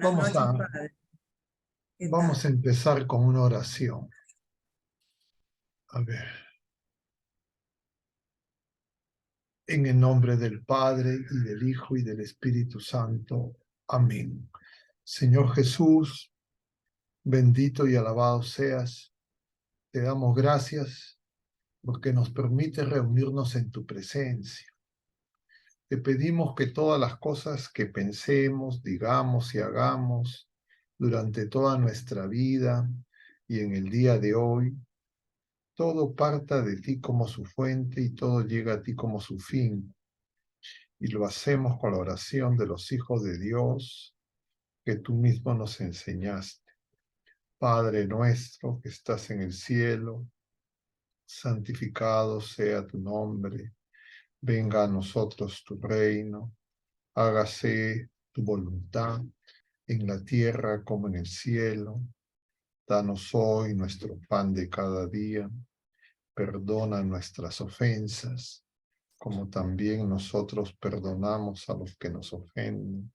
Buenas noches, padre. ¿Qué Vamos a tal? empezar con una oración. A ver. En el nombre del Padre, y del Hijo, y del Espíritu Santo. Amén. Señor Jesús, bendito y alabado seas. Te damos gracias porque nos permite reunirnos en tu presencia. Te pedimos que todas las cosas que pensemos, digamos y hagamos durante toda nuestra vida y en el día de hoy, todo parta de ti como su fuente y todo llega a ti como su fin. Y lo hacemos con la oración de los hijos de Dios que tú mismo nos enseñaste. Padre nuestro que estás en el cielo, santificado sea tu nombre. Venga a nosotros tu reino. Hágase tu voluntad en la tierra como en el cielo. Danos hoy nuestro pan de cada día. Perdona nuestras ofensas, como también nosotros perdonamos a los que nos ofenden.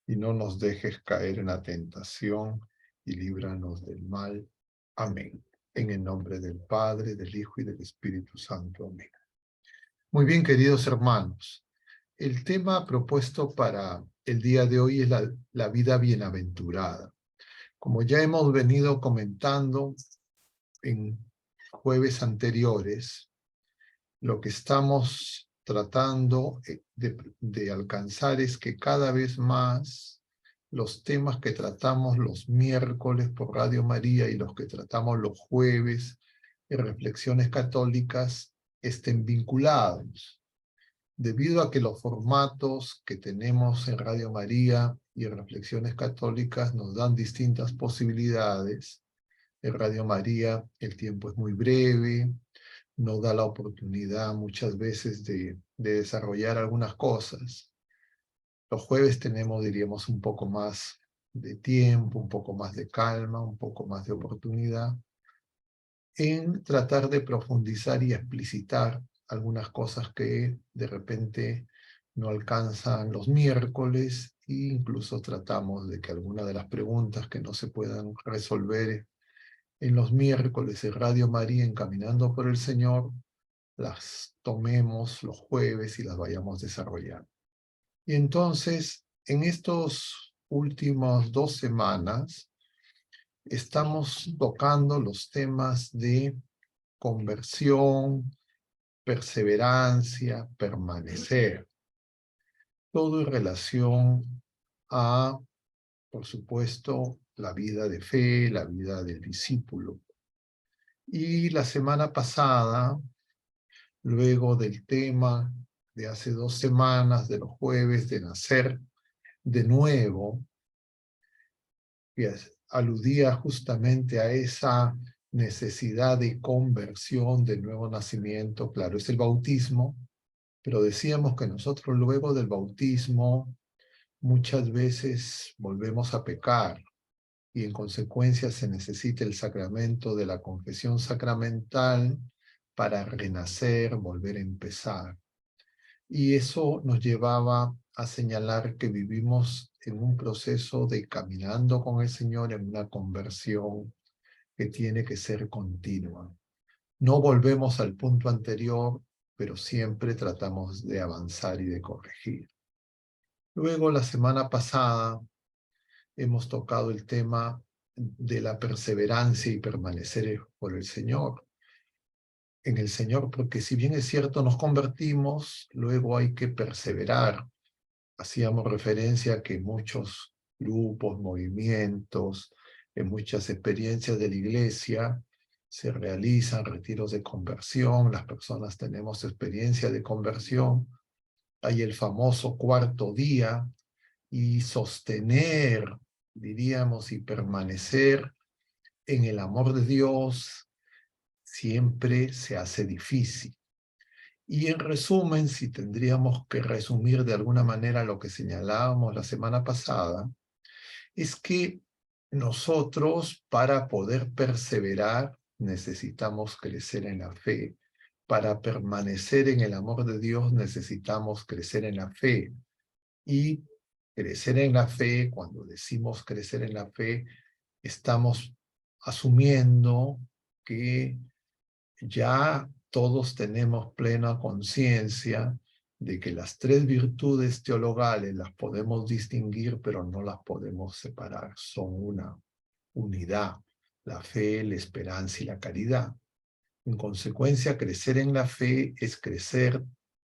Y no nos dejes caer en la tentación, y líbranos del mal. Amén. En el nombre del Padre, del Hijo y del Espíritu Santo. Amén. Muy bien, queridos hermanos. El tema propuesto para el día de hoy es la vida bienaventurada. Como ya hemos venido comentando en jueves anteriores, lo que estamos tratando de alcanzar es que cada vez más los temas que tratamos los miércoles por Radio María y los que tratamos los jueves en Reflexiones Católicas estén vinculados. Debido a que los formatos que tenemos en Radio María y en Reflexiones Católicas nos dan distintas posibilidades, en Radio María el tiempo es muy breve, no da la oportunidad muchas veces de desarrollar algunas cosas. Los jueves tenemos, diríamos, un poco más de tiempo, un poco más de calma, un poco más de oportunidad en tratar de profundizar y explicitar algunas cosas que de repente no alcanzan los miércoles, e incluso tratamos de que algunas de las preguntas que no se puedan resolver en los miércoles en Radio María, Encaminando por el Señor, las tomemos los jueves y las vayamos desarrollando. Y entonces, en estos últimas 2 semanas, estamos tocando los temas de conversión, perseverancia, permanecer. Todo en relación a, por supuesto, la vida de fe, la vida del discípulo. Y la semana pasada, luego del tema de hace 2 semanas, de los jueves, de nacer de nuevo, que aludía justamente a esa necesidad de conversión, de nuevo nacimiento, claro, es el bautismo, pero decíamos que nosotros luego del bautismo muchas veces volvemos a pecar y en consecuencia se necesita el sacramento de la confesión sacramental para renacer, volver a empezar. Y eso nos llevaba a señalar que vivimos en un proceso de caminando con el Señor en una conversión que tiene que ser continua. No volvemos al punto anterior, pero siempre tratamos de avanzar y de corregir. Luego, la semana pasada, hemos tocado el tema de la perseverancia y permanecer por el Señor. En el Señor, porque si bien es cierto, nos convertimos, luego hay que perseverar. Hacíamos referencia a que muchos grupos, movimientos, en muchas experiencias de la iglesia, se realizan retiros de conversión, las personas tenemos experiencia de conversión, hay el famoso 4.º día, y sostener, diríamos, y permanecer en el amor de Dios siempre se hace difícil. Y en resumen, si tendríamos que resumir de alguna manera lo que señalábamos la semana pasada, es que nosotros para poder perseverar necesitamos crecer en la fe. Para permanecer en el amor de Dios necesitamos crecer en la fe. Y Crecer en la fe, cuando decimos crecer en la fe, estamos asumiendo que ya todos tenemos plena conciencia de que las tres virtudes teologales las podemos distinguir, pero no las podemos separar. Son una unidad, la fe, la esperanza y la caridad. En consecuencia, crecer en la fe es crecer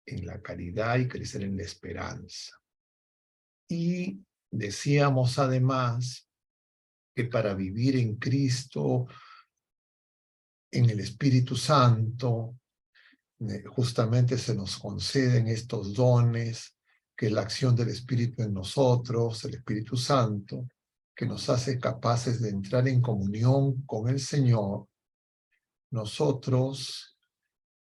en la caridad y crecer en la esperanza. Y decíamos además que para vivir en Cristo, en el Espíritu Santo, justamente se nos conceden estos dones, que es la acción del Espíritu en nosotros, el Espíritu Santo, que nos hace capaces de entrar en comunión con el Señor. Nosotros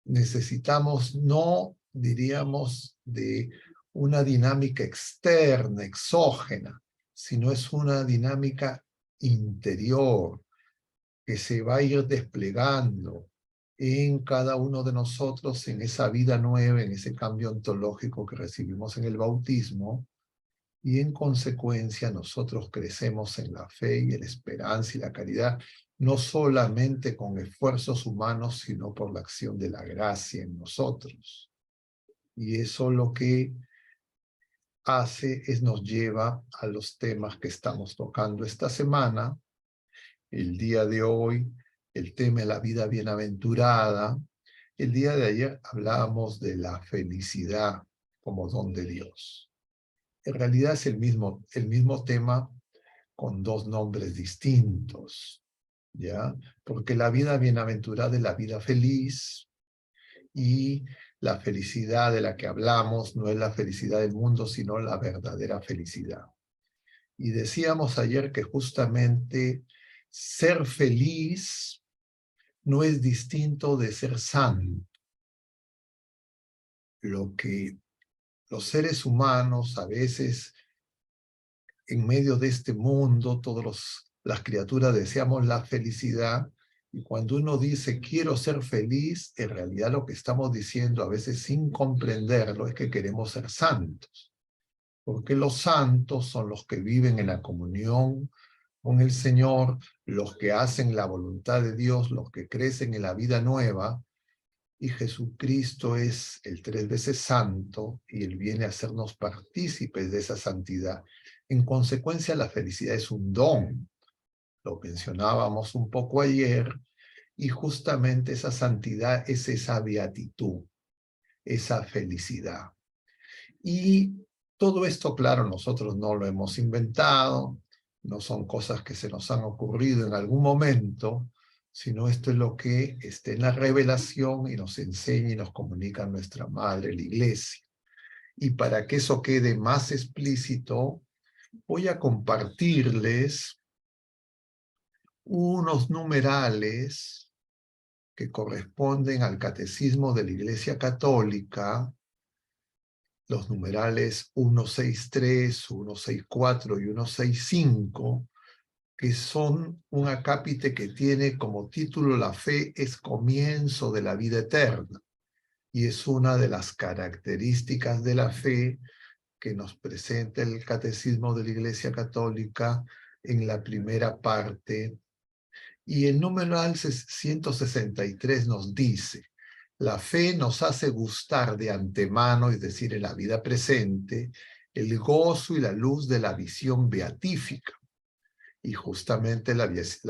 necesitamos, no diríamos de una dinámica externa, exógena, sino es una dinámica interior que se va a ir desplegando en cada uno de nosotros, en esa vida nueva, en ese cambio ontológico que recibimos en el bautismo, y en consecuencia nosotros crecemos en la fe y en la esperanza y la caridad, no solamente con esfuerzos humanos, sino por la acción de la gracia en nosotros. Y eso lo que hace es nos lleva a los temas que estamos tocando esta semana. El día de hoy, el tema de la vida bienaventurada. El día de ayer hablábamos de la felicidad como don de Dios. En realidad es el mismo tema con dos nombres distintos, ¿ya? Porque la vida bienaventurada es la vida feliz, y la felicidad de la que hablamos no es la felicidad del mundo, sino la verdadera felicidad. Y decíamos ayer que justamente ser feliz no es distinto de ser santo. Lo que los seres humanos a veces, en medio de este mundo, las criaturas deseamos la felicidad, y cuando uno dice quiero ser feliz, en realidad lo que estamos diciendo, a veces sin comprenderlo, es que queremos ser santos. Porque los santos son los que viven en la comunión con el Señor, los que hacen la voluntad de Dios, los que crecen en la vida nueva, y Jesucristo es el 3 veces santo, y Él viene a hacernos partícipes de esa santidad. En consecuencia, la felicidad es un don. Lo mencionábamos un poco ayer, y justamente esa santidad es esa beatitud, esa felicidad. Y todo esto, claro, nosotros no lo hemos inventado, no son cosas que se nos han ocurrido en algún momento, sino esto es lo que está en la revelación y nos enseña y nos comunica nuestra Madre, la Iglesia. Y para que eso quede más explícito, voy a compartirles unos numerales que corresponden al Catecismo de la Iglesia Católica, los numerales 163, 164 y 165, que son un acápite que tiene como título La fe es comienzo de la vida eterna, y es una de las características de la fe que nos presenta el Catecismo de la Iglesia Católica en la primera parte. Y el numeral 163 nos dice: la fe nos hace gustar de antemano, es decir, en la vida presente, el gozo y la luz de la visión beatífica. Y justamente la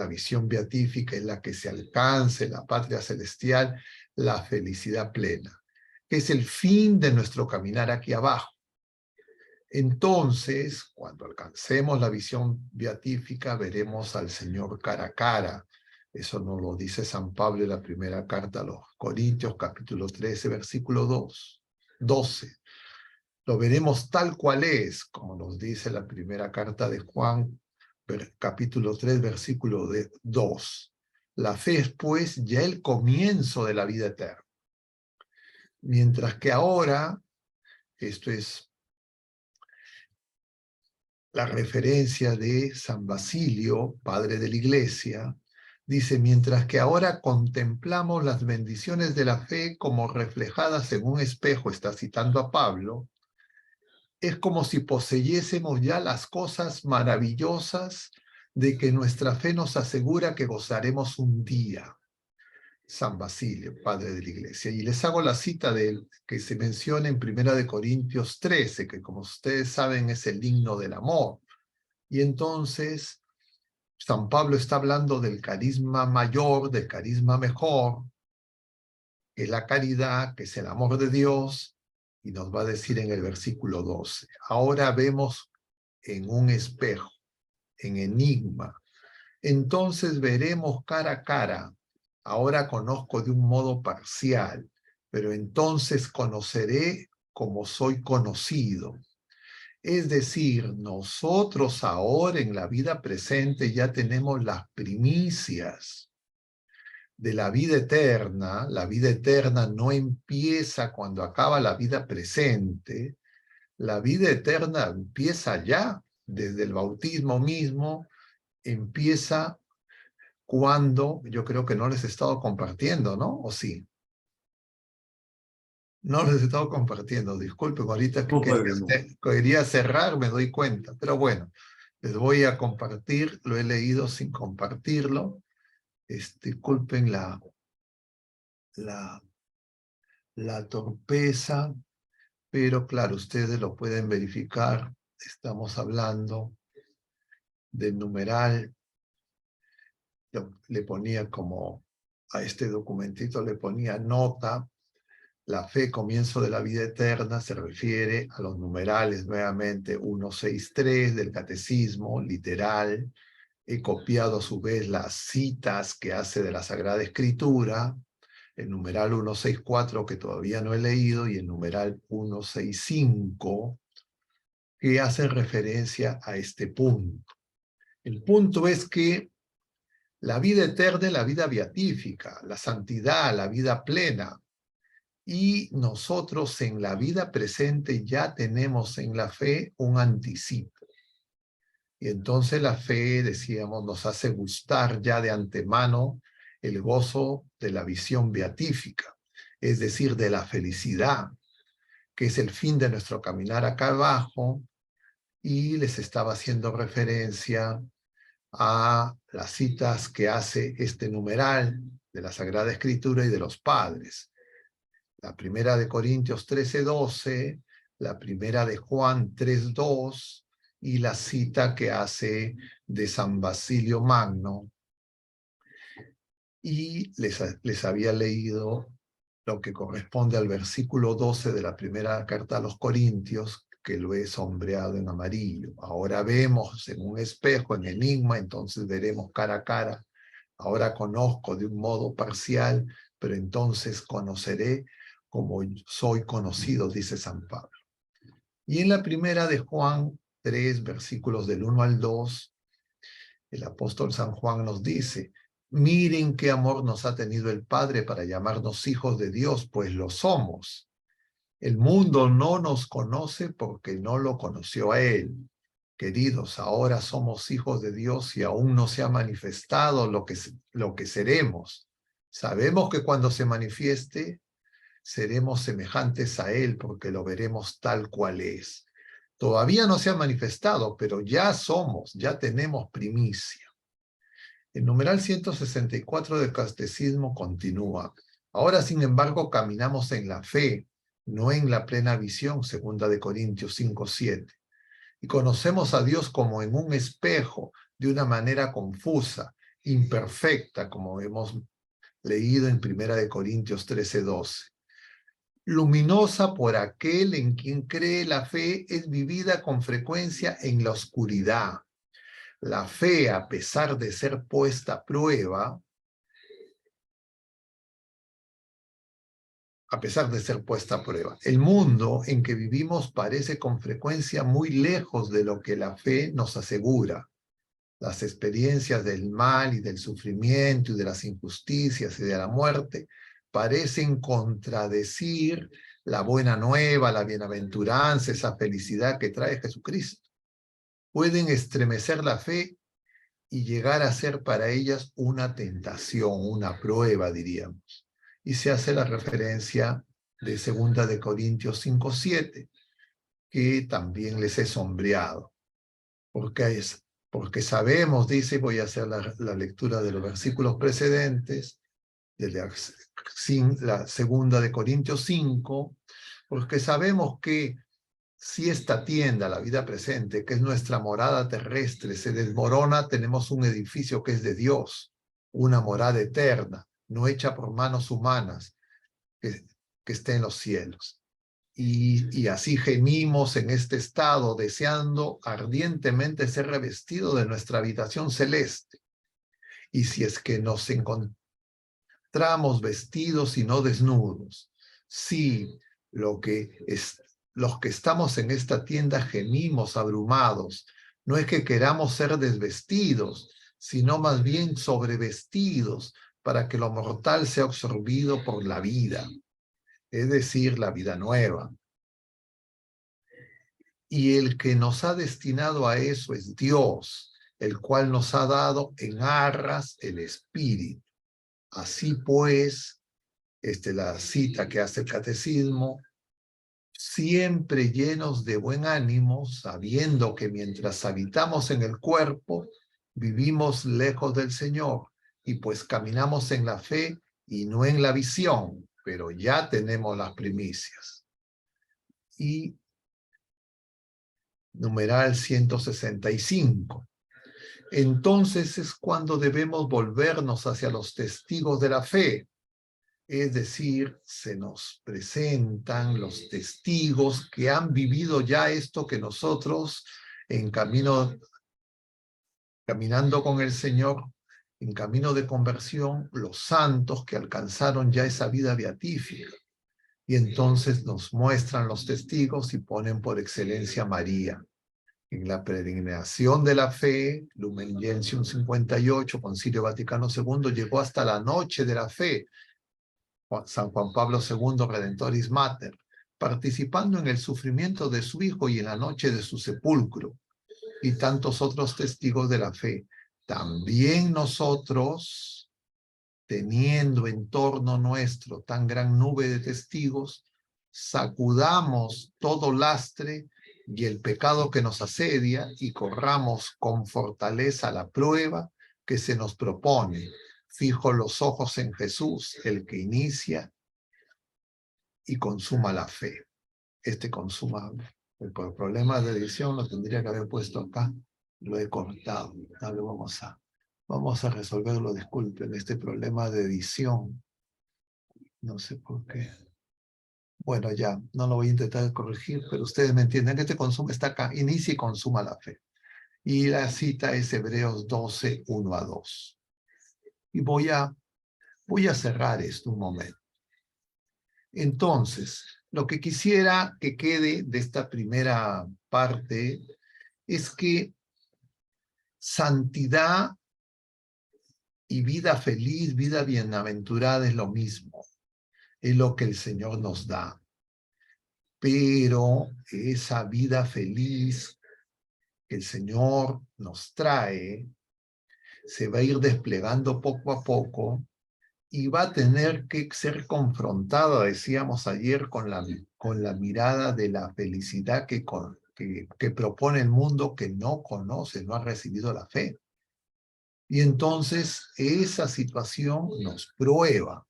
visión beatífica es la que se alcance en la patria celestial, la felicidad plena, que es el fin de nuestro caminar aquí abajo. Entonces, cuando alcancemos la visión beatífica, veremos al Señor cara a cara. Eso nos lo dice San Pablo en la primera carta a los Corintios, capítulo 13, versículo 12. Lo veremos tal cual es, como nos dice la primera carta de Juan, capítulo 3, versículo 2. La fe es, pues, ya el comienzo de la vida eterna. Mientras que ahora, esto es la referencia de San Basilio, padre de la Iglesia, dice: mientras que ahora contemplamos las bendiciones de la fe como reflejadas en un espejo, está citando a Pablo, es como si poseyésemos ya las cosas maravillosas de que nuestra fe nos asegura que gozaremos un día. San Basilio, padre de la Iglesia. Y les hago la cita de él, que se menciona en 1 Corintios 13, que como ustedes saben es el himno del amor. Y entonces San Pablo está hablando del carisma mayor, del carisma mejor, que es la caridad, que es el amor de Dios, y nos va a decir en el versículo 12, ahora vemos en un espejo, en enigma, entonces veremos cara a cara. Ahora conozco de un modo parcial, pero entonces conoceré como soy conocido. Es decir, nosotros ahora en la vida presente ya tenemos las primicias de la vida eterna. La vida eterna no empieza cuando acaba la vida presente. La vida eterna empieza ya, desde el bautismo mismo, empieza cuando, yo creo que no les he estado compartiendo, ¿no? ¿O sí? No les he estado compartiendo, disculpen, ahorita que quería cerrar, me doy cuenta, pero bueno, les voy a compartir, lo he leído sin compartirlo, disculpen la torpeza, pero claro, ustedes lo pueden verificar, estamos hablando del numeral, le ponía como, a este documentito le ponía nota. La fe, comienzo de la vida eterna, se refiere a los numerales, nuevamente, 163 del Catecismo, literal. He copiado a su vez las citas que hace de la Sagrada Escritura, el numeral 164 que todavía no he leído, y el numeral 165, que hace referencia a este punto. El punto es que la vida eterna es la vida beatífica, la santidad, la vida plena. Y nosotros en la vida presente ya tenemos en la fe un anticipo. Y entonces la fe, decíamos, nos hace gustar ya de antemano el gozo de la visión beatífica, es decir, de la felicidad, que es el fin de nuestro caminar acá abajo. Y les estaba haciendo referencia a las citas que hace este numeral de la Sagrada Escritura y de los padres. La primera de Corintios 13:12, la primera de Juan 3:2 y la cita que hace de San Basilio Magno. Y les había leído lo que corresponde al versículo 12 de la primera carta a los Corintios, que lo he sombreado en amarillo. Ahora vemos en un espejo, en enigma, entonces veremos cara a cara. Ahora conozco de un modo parcial, pero entonces conoceré como soy conocido, dice San Pablo. Y en la primera de Juan 3, versículos del 1 al 2, el apóstol San Juan nos dice, miren qué amor nos ha tenido el Padre para llamarnos hijos de Dios, pues lo somos. El mundo no nos conoce porque no lo conoció a Él. Queridos, ahora somos hijos de Dios y aún no se ha manifestado lo que seremos. Sabemos que cuando se manifieste, seremos semejantes a Él porque lo veremos tal cual es. Todavía no se ha manifestado, pero ya somos, ya tenemos primicia. El numeral 164 del Catecismo continúa. Ahora, sin embargo, caminamos en la fe, no en la plena visión, 2 Corintios 5:7. Y conocemos a Dios como en un espejo, de una manera confusa, imperfecta, como hemos leído en 1 Corintios 13:12. Luminosa por aquel en quien cree, la fe es vivida con frecuencia en la oscuridad. La fe, a pesar de ser puesta a prueba, el mundo en que vivimos parece con frecuencia muy lejos de lo que la fe nos asegura. Las experiencias del mal y del sufrimiento y de las injusticias y de la muerte parecen contradecir la buena nueva, la bienaventuranza, esa felicidad que trae Jesucristo. Pueden estremecer la fe y llegar a ser para ellas una tentación, una prueba, diríamos. Y se hace la referencia de 2 Corintios 5:7. que también les he sombreado. Porque sabemos, dice, voy a hacer la lectura de los versículos precedentes, de la segunda de Corintios 5, porque sabemos que si esta tienda, la vida presente, que es nuestra morada terrestre, se desmorona, tenemos un edificio que es de Dios, una morada eterna, no hecha por manos humanas, que está en los cielos. Y así gemimos en este estado, deseando ardientemente ser revestido de nuestra habitación celeste. Y si es que nos encontramos vestidos y no desnudos, si los que estamos en esta tienda gemimos abrumados, no es que queramos ser desvestidos, sino más bien sobrevestidos para que lo mortal sea absorbido por la vida, es decir, la vida nueva. Y el que nos ha destinado a eso es Dios, el cual nos ha dado en arras el Espíritu. Así pues, la cita que hace el Catecismo, siempre llenos de buen ánimo, sabiendo que mientras habitamos en el cuerpo, vivimos lejos del Señor, y pues caminamos en la fe y no en la visión, pero ya tenemos las primicias. Y numeral 165. Entonces es cuando debemos volvernos hacia los testigos de la fe, es decir, se nos presentan los testigos que han vivido ya esto que nosotros caminando con el Señor, en camino de conversión, los santos que alcanzaron ya esa vida beatífica. Y entonces nos muestran los testigos y ponen por excelencia a María. En la peregrinación de la fe, Lumen Gentium 58, Concilio Vaticano II, llegó hasta la noche de la fe, San Juan Pablo II, Redentoris Mater, participando en el sufrimiento de su Hijo y en la noche de su sepulcro, y tantos otros testigos de la fe. También nosotros, teniendo en torno nuestro tan gran nube de testigos, sacudamos todo lastre y el pecado que nos asedia y corramos con fortaleza la prueba que se nos propone, fijo los ojos en Jesús, el que inicia y consuma la fe. Consuma, el problema de edición lo tendría que haber puesto acá, lo he cortado. Ahora vamos a resolverlo, disculpen, este problema de edición. No sé por qué. Bueno, ya, no lo voy a intentar corregir, pero ustedes me entienden. Este consumo está acá, inicia y consuma la fe. Y la cita es Hebreos 12, 1 a 2. Y voy a cerrar esto un momento. Entonces, lo que quisiera que quede de esta primera parte es que santidad y vida feliz, vida bienaventurada es lo mismo. Es lo que el Señor nos da. Pero esa vida feliz que el Señor nos trae se va a ir desplegando poco a poco y va a tener que ser confrontada, decíamos ayer, con la mirada de la felicidad que propone el mundo que no conoce, no ha recibido la fe. Y entonces esa situación nos prueba.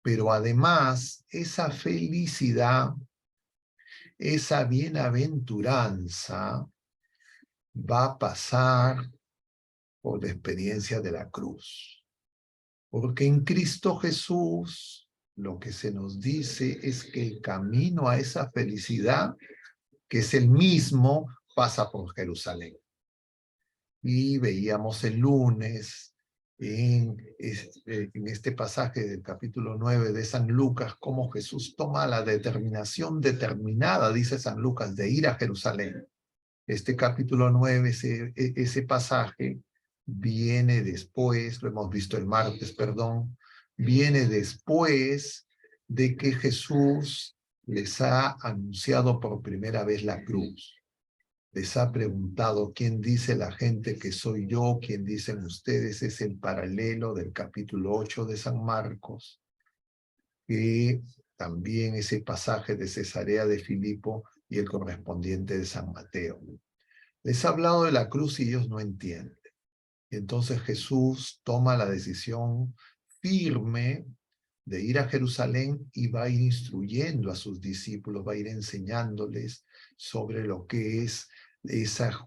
Pero además, esa felicidad, esa bienaventuranza, va a pasar por la experiencia de la cruz. Porque en Cristo Jesús, lo que se nos dice es que el camino a esa felicidad, que es el mismo, pasa por Jerusalén. Y veíamos el lunes, en este pasaje del capítulo 9 de San Lucas, cómo Jesús toma la determinación determinada, dice San Lucas, de ir a Jerusalén. Este capítulo 9, ese pasaje, viene después, lo hemos visto el martes, perdón, viene después de que Jesús les ha anunciado por primera vez la cruz. Les ha preguntado, ¿quién dice la gente que soy yo? ¿Quién dicen ustedes? Es el paralelo del capítulo 8 de San Marcos, que también ese pasaje de Cesarea de Filipo y el correspondiente de San Mateo. Les ha hablado de la cruz y ellos no entienden. Y entonces Jesús toma la decisión firme de ir a Jerusalén y va a ir instruyendo a sus discípulos, va a ir enseñándoles sobre lo que es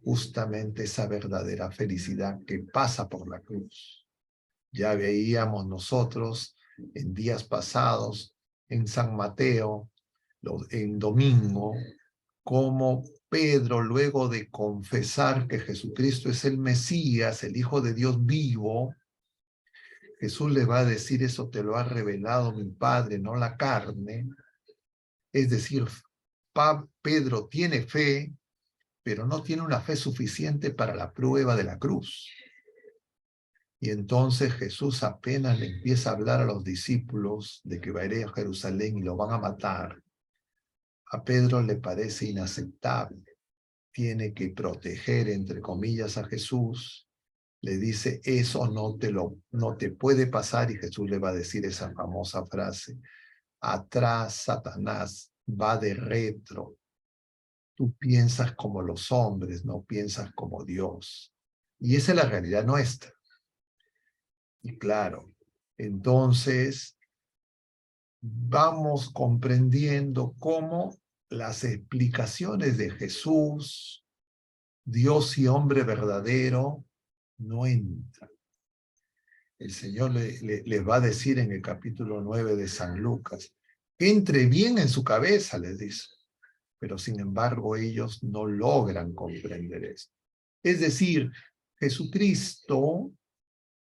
justamente esa verdadera felicidad que pasa por la cruz. Ya veíamos nosotros en días pasados, en San Mateo, en domingo, cómo Pedro, luego de confesar que Jesucristo es el Mesías, el Hijo de Dios vivo, Jesús le va a decir: eso te lo ha revelado mi Padre, no la carne. Es decir, Pedro tiene fe, pero no tiene una fe suficiente para la prueba de la cruz. Y entonces Jesús apenas le empieza a hablar a los discípulos de que va a ir a Jerusalén y lo van a matar. A Pedro le parece inaceptable. Tiene que proteger, entre comillas, a Jesús. Le dice: eso no te puede pasar, y Jesús le va a decir esa famosa frase: atrás, Satanás, va de retro. Tú piensas como los hombres, no piensas como Dios. Y esa es la realidad nuestra. Y claro, entonces vamos comprendiendo cómo las explicaciones de Jesús, Dios y hombre verdadero, no entran. El Señor les va a decir en el capítulo 9 de San Lucas: entre bien en su cabeza, les dice. Pero sin embargo ellos no logran comprender esto. Es decir, Jesucristo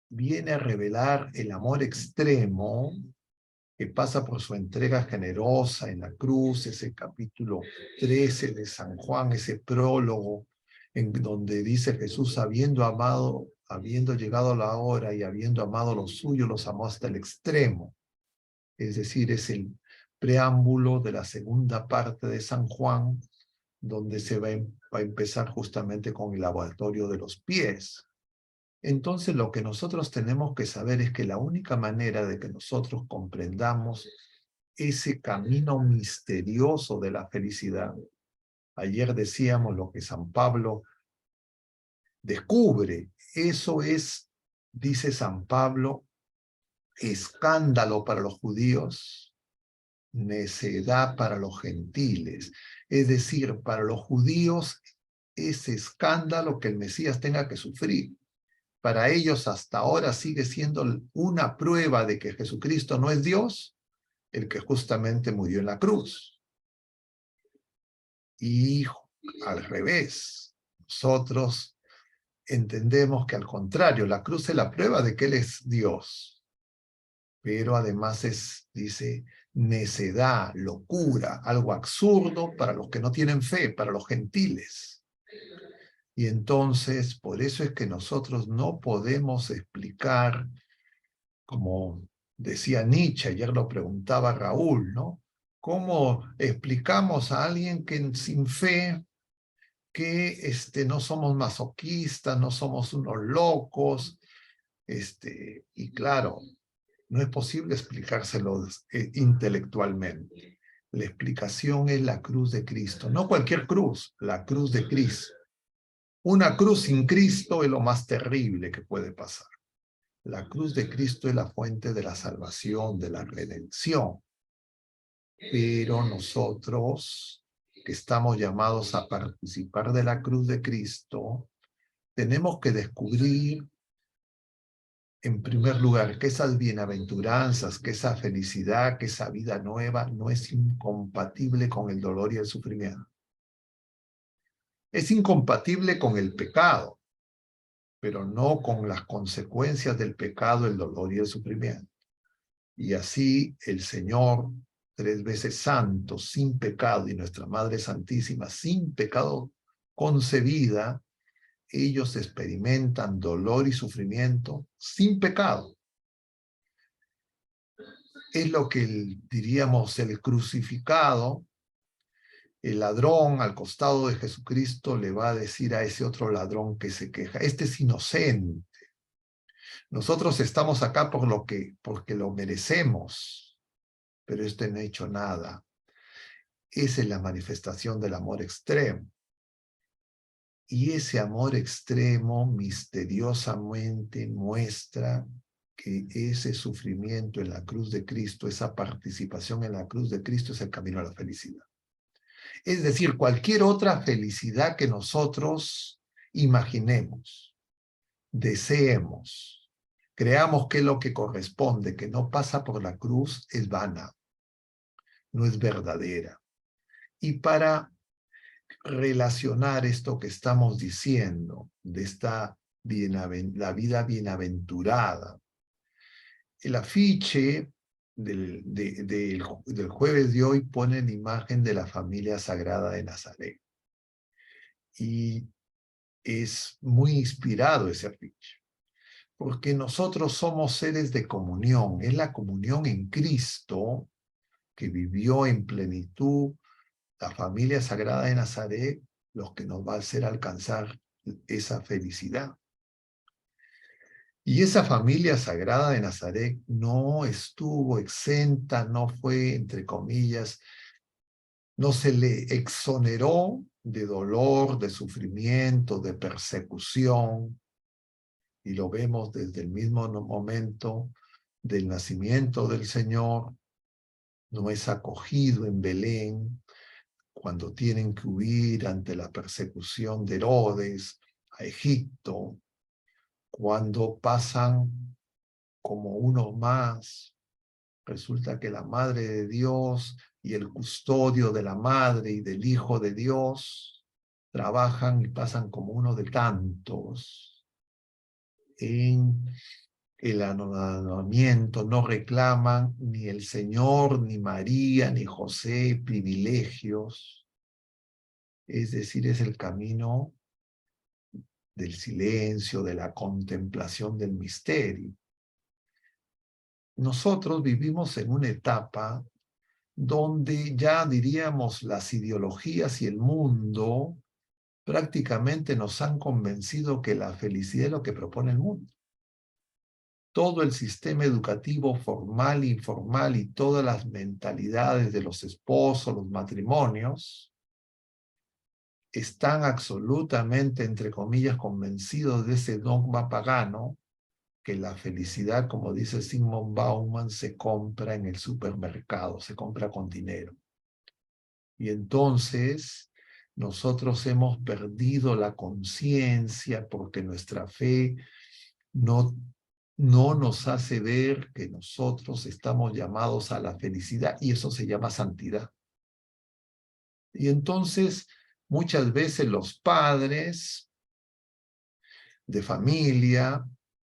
viene a revelar el amor extremo que pasa por su entrega generosa en la cruz, ese capítulo 13 de San Juan, ese prólogo en donde dice Jesús: habiendo llegado la hora y habiendo amado a los suyos, los amó hasta el extremo. Es decir, es el preámbulo de la segunda parte de San Juan, donde se va a empezar justamente con el lavatorio de los pies. Entonces lo que nosotros tenemos que saber es que la única manera de que nosotros comprendamos ese camino misterioso de la felicidad, ayer decíamos lo que San Pablo descubre, eso es, dice San Pablo, escándalo para los judíos, necedad para los gentiles. Es decir, para los judíos es escándalo que el Mesías tenga que sufrir. Para ellos hasta ahora sigue siendo una prueba de que Jesucristo no es Dios, el que justamente murió en la cruz. Y al revés, nosotros entendemos que al contrario, la cruz es la prueba de que Él es Dios. Pero además dice, necedad, locura, algo absurdo para los que no tienen fe, para los gentiles. Y entonces, por eso es que nosotros no podemos explicar, como decía Nietzsche, ayer lo preguntaba Raúl, ¿no? ¿Cómo explicamos a alguien que sin fe que no somos masoquistas, no somos unos locos? Y claro, no es posible explicárselo intelectualmente. La explicación es la cruz de Cristo. No cualquier cruz, la cruz de Cristo. Una cruz sin Cristo es lo más terrible que puede pasar. La cruz de Cristo es la fuente de la salvación, de la redención. Pero nosotros, que estamos llamados a participar de la cruz de Cristo, tenemos que descubrir, en primer lugar, que esas bienaventuranzas, que esa felicidad, que esa vida nueva no es incompatible con el dolor y el sufrimiento. Es incompatible con el pecado, pero no con las consecuencias del pecado, el dolor y el sufrimiento. Y así el Señor, 3 veces santo, sin pecado, y nuestra Madre Santísima, sin pecado concebida, ellos experimentan dolor y sufrimiento sin pecado. Es lo que diríamos el crucificado, el ladrón al costado de Jesucristo le va a decir a ese otro ladrón que se queja: este es inocente. Nosotros estamos acá porque lo merecemos, pero este no ha hecho nada. Esa es la manifestación del amor extremo. Y ese amor extremo misteriosamente muestra que ese sufrimiento en la cruz de Cristo, esa participación en la cruz de Cristo es el camino a la felicidad. Es decir, cualquier otra felicidad que nosotros imaginemos, deseemos, creamos que es lo que corresponde, que no pasa por la cruz, es vana, no es verdadera. Y para relacionar esto que estamos diciendo, de la vida bienaventurada, el afiche del jueves de hoy pone la imagen de la familia sagrada de Nazaret. Y es muy inspirado ese afiche, porque nosotros somos seres de comunión, es la comunión en Cristo que vivió en plenitud la familia sagrada de Nazaret, los que nos va a hacer alcanzar esa felicidad. Y esa familia sagrada de Nazaret no estuvo exenta, no fue, entre comillas, no se le exoneró de dolor, de sufrimiento, de persecución, y lo vemos desde el mismo momento del nacimiento del Señor. No es acogido en Belén cuando tienen que huir ante la persecución de Herodes a Egipto, cuando pasan como uno más. Resulta que la Madre de Dios y el custodio de la Madre y del Hijo de Dios trabajan y pasan como uno de tantos en el anonadamiento, no reclaman ni el Señor, ni María, ni José privilegios. Es decir, es el camino del silencio, de la contemplación del misterio. Nosotros vivimos en una etapa donde ya diríamos las ideologías y el mundo prácticamente nos han convencido que la felicidad es lo que propone el mundo. Todo el sistema educativo formal e informal y todas las mentalidades de los esposos, los matrimonios, están absolutamente, entre comillas, convencidos de ese dogma pagano que la felicidad, como dice Zygmunt Bauman, se compra en el supermercado, se compra con dinero. Y entonces nosotros hemos perdido la conciencia porque nuestra fe no nos hace ver que nosotros estamos llamados a la felicidad, y eso se llama santidad. Y entonces muchas veces los padres de familia,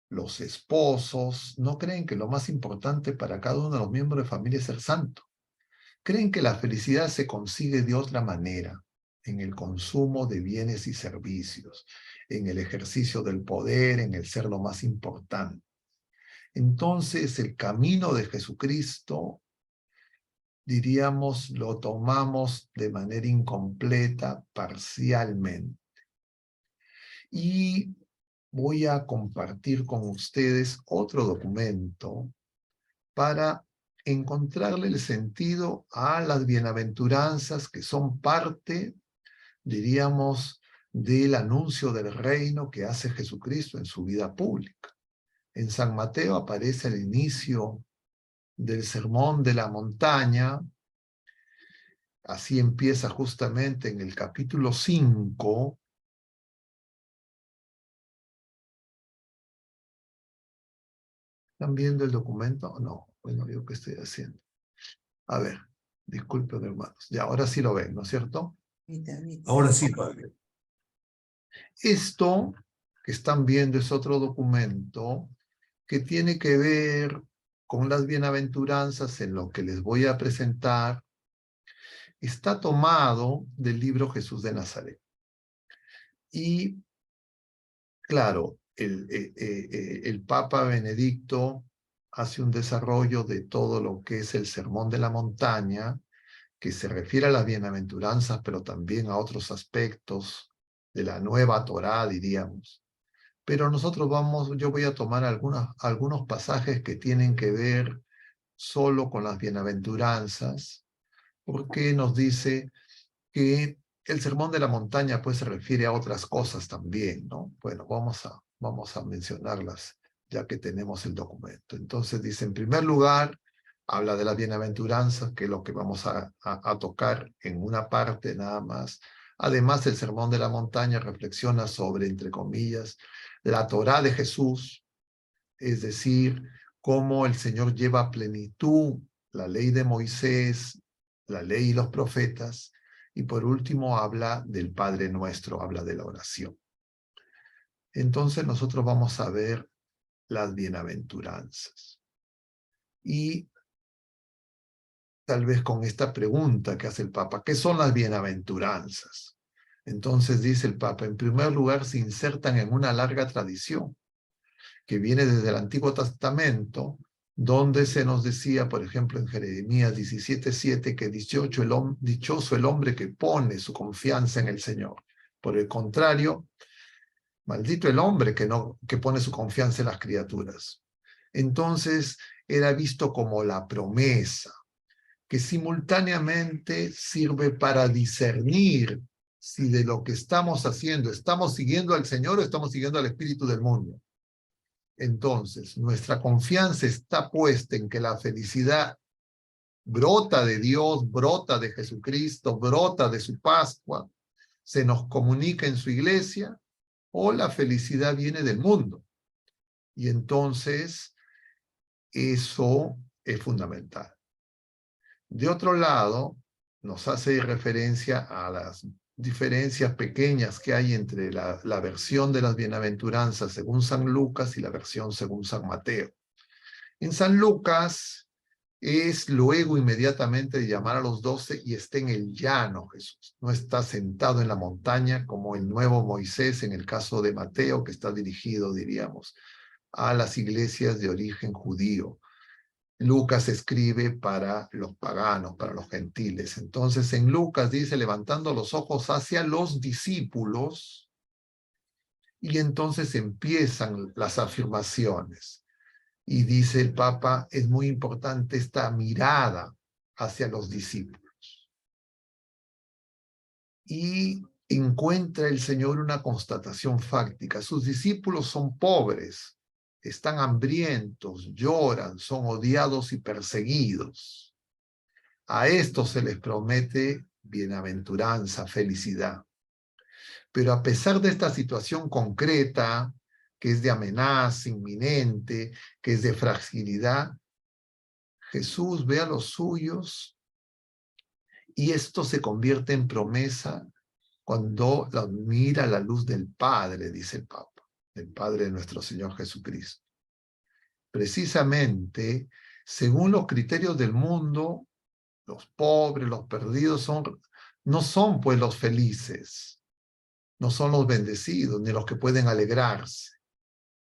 los esposos, no creen que lo más importante para cada uno de los miembros de familia es ser santo. Creen que la felicidad se consigue de otra manera, en el consumo de bienes y servicios, en el ejercicio del poder, en el ser lo más importante. Entonces, el camino de Jesucristo, diríamos, lo tomamos de manera incompleta, parcialmente. Y voy a compartir con ustedes otro documento para encontrarle el sentido a las bienaventuranzas que son parte, diríamos, del anuncio del reino que hace Jesucristo en su vida pública. En San Mateo aparece el inicio del sermón de la montaña. Así empieza justamente en el capítulo 5. ¿Están viendo el documento? No, bueno, yo qué estoy haciendo. A ver, disculpen, hermanos. Ya, ahora sí lo ven, ¿no es cierto? Ahora sí, padre. Esto que están viendo es otro documento que tiene que ver con las bienaventuranzas en lo que les voy a presentar. Está tomado del libro Jesús de Nazaret. Y, claro, el Papa Benedicto hace un desarrollo de todo lo que es el Sermón de la Montaña, que se refiere a las bienaventuranzas, pero también a otros aspectos de la nueva Torá, diríamos. Pero yo voy a tomar algunos pasajes que tienen que ver solo con las bienaventuranzas, porque nos dice que el sermón de la montaña pues se refiere a otras cosas también, ¿no? Bueno, vamos a mencionarlas ya que tenemos el documento. Entonces dice, en primer lugar, habla de la bienaventuranza, que es lo que vamos a tocar en una parte nada más. Además, el sermón de la montaña reflexiona sobre, entre comillas, la Torá de Jesús, es decir, cómo el Señor lleva a plenitud la ley de Moisés, la ley y los profetas, y por último habla del Padre Nuestro, habla de la oración. Entonces nosotros vamos a ver las bienaventuranzas. Y tal vez con esta pregunta que hace el Papa, ¿qué son las bienaventuranzas? Entonces dice el Papa, en primer lugar se insertan en una larga tradición que viene desde el Antiguo Testamento, donde se nos decía, por ejemplo, en Jeremías 17:7, que dichoso el hombre que pone su confianza en el Señor. Por el contrario, maldito el hombre que pone su confianza en las criaturas. Entonces, era visto como la promesa, que simultáneamente sirve para discernir si de lo que estamos haciendo estamos siguiendo al Señor o estamos siguiendo al espíritu del mundo. Entonces, nuestra confianza está puesta en que la felicidad brota de Dios, brota de Jesucristo, brota de su Pascua, se nos comunica en su iglesia, o la felicidad viene del mundo. Y entonces, eso es fundamental. De otro lado, nos hace referencia a las diferencias pequeñas que hay entre la versión de las bienaventuranzas según San Lucas y la versión según San Mateo. En San Lucas es luego inmediatamente de llamar a los 12 y está en el llano Jesús. No está sentado en la montaña como el nuevo Moisés en el caso de Mateo, que está dirigido, diríamos, a las iglesias de origen judío. Lucas escribe para los paganos, para los gentiles. Entonces en Lucas dice, levantando los ojos hacia los discípulos, y entonces empiezan las afirmaciones. Y dice el Papa, es muy importante esta mirada hacia los discípulos. Y encuentra el Señor una constatación fáctica. Sus discípulos son pobres, están hambrientos, lloran, son odiados y perseguidos. A estos se les promete bienaventuranza, felicidad. Pero a pesar de esta situación concreta, que es de amenaza inminente, que es de fragilidad, Jesús ve a los suyos y esto se convierte en promesa cuando mira la luz del Padre, dice el Papa, el Padre de nuestro Señor Jesucristo. Precisamente, según los criterios del mundo, los pobres, los perdidos no son pues los felices, no son los bendecidos, ni los que pueden alegrarse.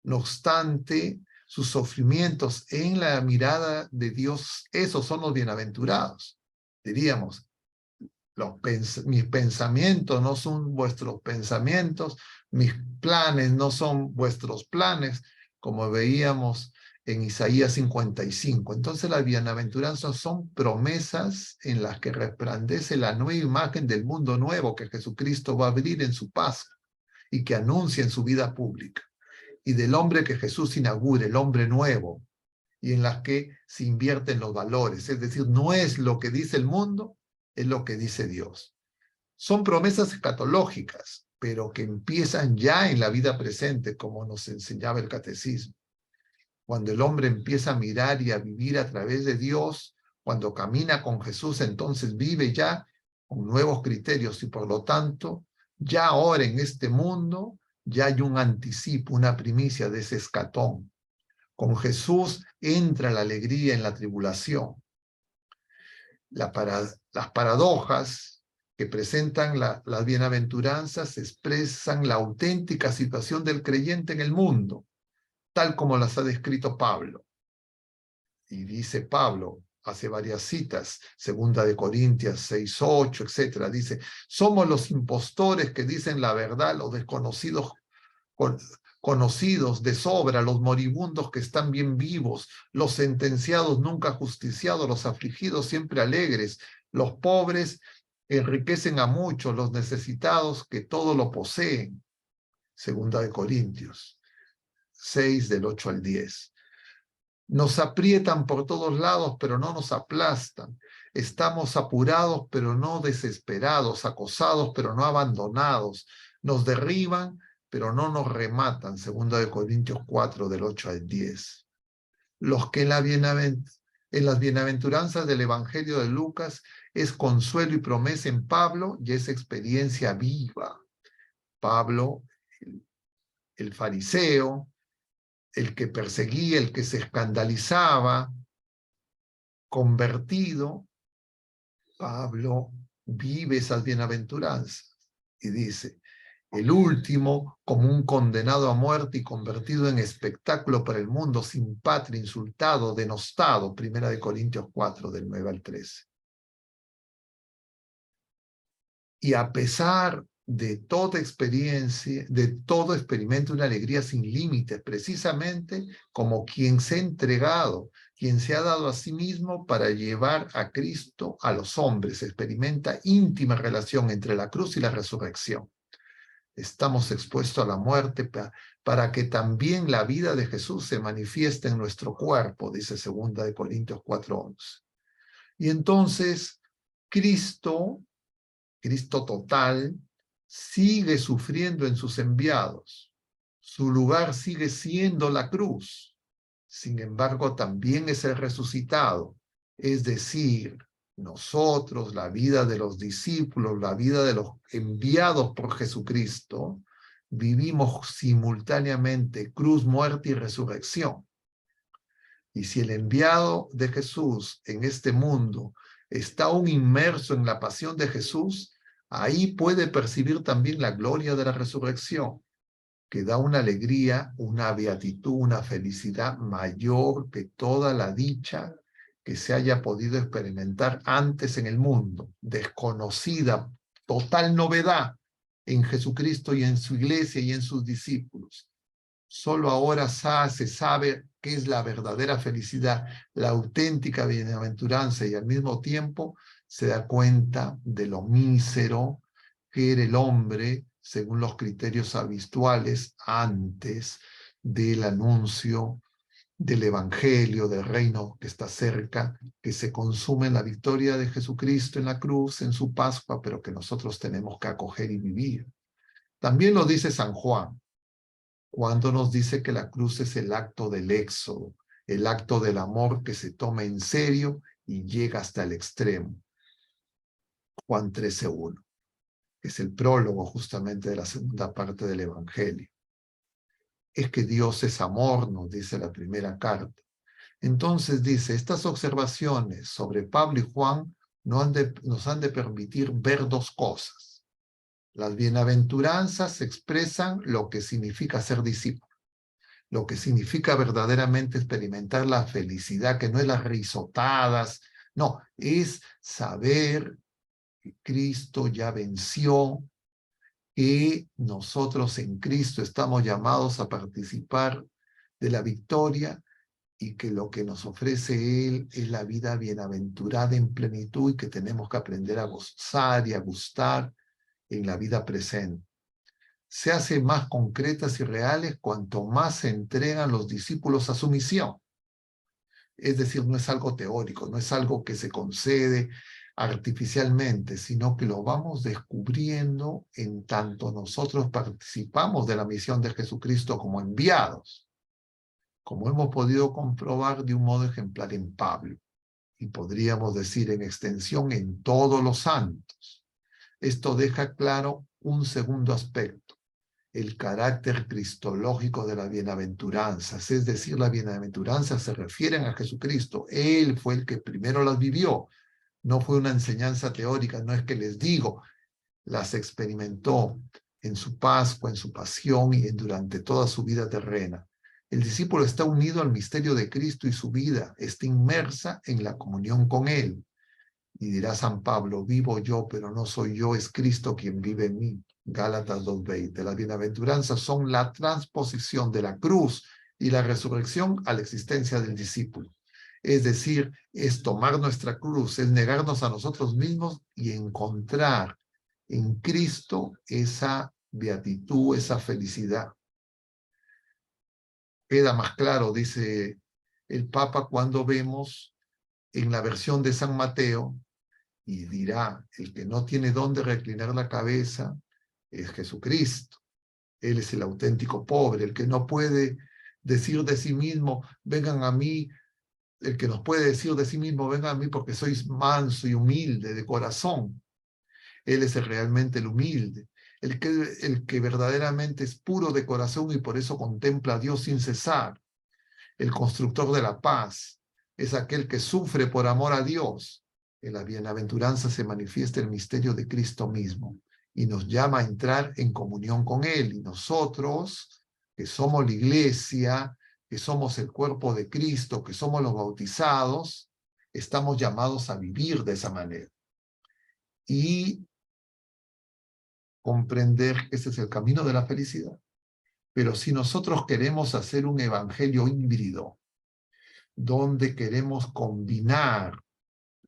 No obstante, sus sufrimientos en la mirada de Dios, esos son los bienaventurados. Diríamos, mis pensamientos no son vuestros pensamientos, mis planes no son vuestros planes, como veíamos en Isaías 55. Entonces las bienaventuranzas son promesas en las que resplandece la nueva imagen del mundo nuevo que Jesucristo va a abrir en su Pascua y que anuncia en su vida pública, y del hombre que Jesús inaugure, el hombre nuevo, y en las que se invierten los valores. Es decir, no es lo que dice el mundo, es lo que dice Dios. Son promesas escatológicas, pero que empiezan ya en la vida presente, como nos enseñaba el catecismo. Cuando el hombre empieza a mirar y a vivir a través de Dios, cuando camina con Jesús, entonces vive ya con nuevos criterios y por lo tanto, ya ahora en este mundo, ya hay un anticipo, una primicia de ese escatón. Con Jesús entra la alegría en la tribulación. Las paradojas que presentan las bienaventuranzas expresan la auténtica situación del creyente en el mundo, tal como las ha descrito Pablo. Y dice Pablo, hace varias citas, 2 Corintios 6:8, etc. Dice, somos los impostores que dicen la verdad, los desconocidos con conocidos de sobra, los moribundos que están bien vivos, los sentenciados nunca justiciados, los afligidos siempre alegres, los pobres enriquecen a muchos, los necesitados que todo lo poseen. Segunda de Corintios 6, del 8 al 10. Nos aprietan por todos lados, pero no nos aplastan. Estamos apurados, pero no desesperados, acosados, pero no abandonados. Nos derriban, pero no nos rematan. Segunda de Corintios 4, del 8 al 10. Los que en las bienaventuranzas del Evangelio de Lucas es consuelo y promesa en Pablo y es experiencia viva. Pablo, el fariseo, el que perseguía, el que se escandalizaba, convertido, Pablo vive esas bienaventuranzas y dice, el último como un condenado a muerte y convertido en espectáculo para el mundo, sin patria, insultado, denostado, Primera de Corintios 4, del 9 al 13. Y a pesar de toda experiencia, de todo experimento una alegría sin límites, precisamente como quien se ha entregado, quien se ha dado a sí mismo para llevar a Cristo a los hombres, experimenta íntima relación entre la cruz y la resurrección. Estamos expuestos a la muerte para que también la vida de Jesús se manifieste en nuestro cuerpo, dice 2 de Corintios 4:11. Y entonces Cristo total, sigue sufriendo en sus enviados. Su lugar sigue siendo la cruz. Sin embargo, también es el resucitado. Es decir, nosotros, la vida de los discípulos, la vida de los enviados por Jesucristo, vivimos simultáneamente cruz, muerte y resurrección. Y si el enviado de Jesús en este mundo está aún inmerso en la pasión de Jesús, ahí puede percibir también la gloria de la resurrección, que da una alegría, una beatitud, una felicidad mayor que toda la dicha que se haya podido experimentar antes en el mundo, desconocida, total novedad en Jesucristo y en su iglesia y en sus discípulos. Solo ahora se sabe qué es la verdadera felicidad, la auténtica bienaventuranza, y al mismo tiempo se da cuenta de lo mísero que era el hombre según los criterios habituales antes del anuncio del Evangelio, del reino que está cerca, que se consume en la victoria de Jesucristo en la cruz, en su Pascua, pero que nosotros tenemos que acoger y vivir. También lo dice San Juan, cuando nos dice que la cruz es el acto del éxodo, el acto del amor que se toma en serio y llega hasta el extremo. Juan 13:1, que es el prólogo justamente de la segunda parte del Evangelio. Es que Dios es amor, nos dice la primera carta. Entonces dice, estas observaciones sobre Pablo y Juan nos han de permitir ver dos cosas. Las bienaventuranzas expresan lo que significa ser discípulo, lo que significa verdaderamente experimentar la felicidad, que no es las risotadas, no, es saber que Cristo ya venció, que nosotros en Cristo estamos llamados a participar de la victoria y que lo que nos ofrece Él es la vida bienaventurada en plenitud y que tenemos que aprender a gozar y a gustar en la vida presente. Se hacen más concretas y reales cuanto más se entregan los discípulos a su misión. Es decir, no es algo teórico, no es algo que se concede artificialmente, sino que lo vamos descubriendo en tanto nosotros participamos de la misión de Jesucristo como enviados, como hemos podido comprobar de un modo ejemplar en Pablo, y podríamos decir en extensión en todos los santos. Esto deja claro un segundo aspecto, el carácter cristológico de las bienaventuranzas, es decir, las bienaventuranzas se refieren a Jesucristo. Él fue el que primero las vivió, no fue una enseñanza teórica, no es que les digo, las experimentó en su Pascua, en su pasión y durante toda su vida terrena. El discípulo está unido al misterio de Cristo y su vida está inmersa en la comunión con Él. Y dirá San Pablo, vivo yo, pero no soy yo, es Cristo quien vive en mí. Gálatas 2:20. Las bienaventuranzas son la transposición de la cruz y la resurrección a la existencia del discípulo. Es decir, es tomar nuestra cruz, es negarnos a nosotros mismos y encontrar en Cristo esa beatitud, esa felicidad. Queda más claro, dice el Papa, cuando vemos en la versión de San Mateo, y dirá, el que no tiene dónde reclinar la cabeza es Jesucristo. Él es el auténtico pobre, el que no puede decir de sí mismo, vengan a mí, el que nos puede decir de sí mismo, vengan a mí porque sois manso y humilde de corazón. Él es realmente el humilde, el que verdaderamente es puro de corazón y por eso contempla a Dios sin cesar. El constructor de la paz es aquel que sufre por amor a Dios. En la bienaventuranza se manifiesta el misterio de Cristo mismo y nos llama a entrar en comunión con Él. Y nosotros, que somos la iglesia, que somos el cuerpo de Cristo, que somos los bautizados, estamos llamados a vivir de esa manera. Y comprender que ese es el camino de la felicidad. Pero si nosotros queremos hacer un evangelio híbrido, donde queremos combinar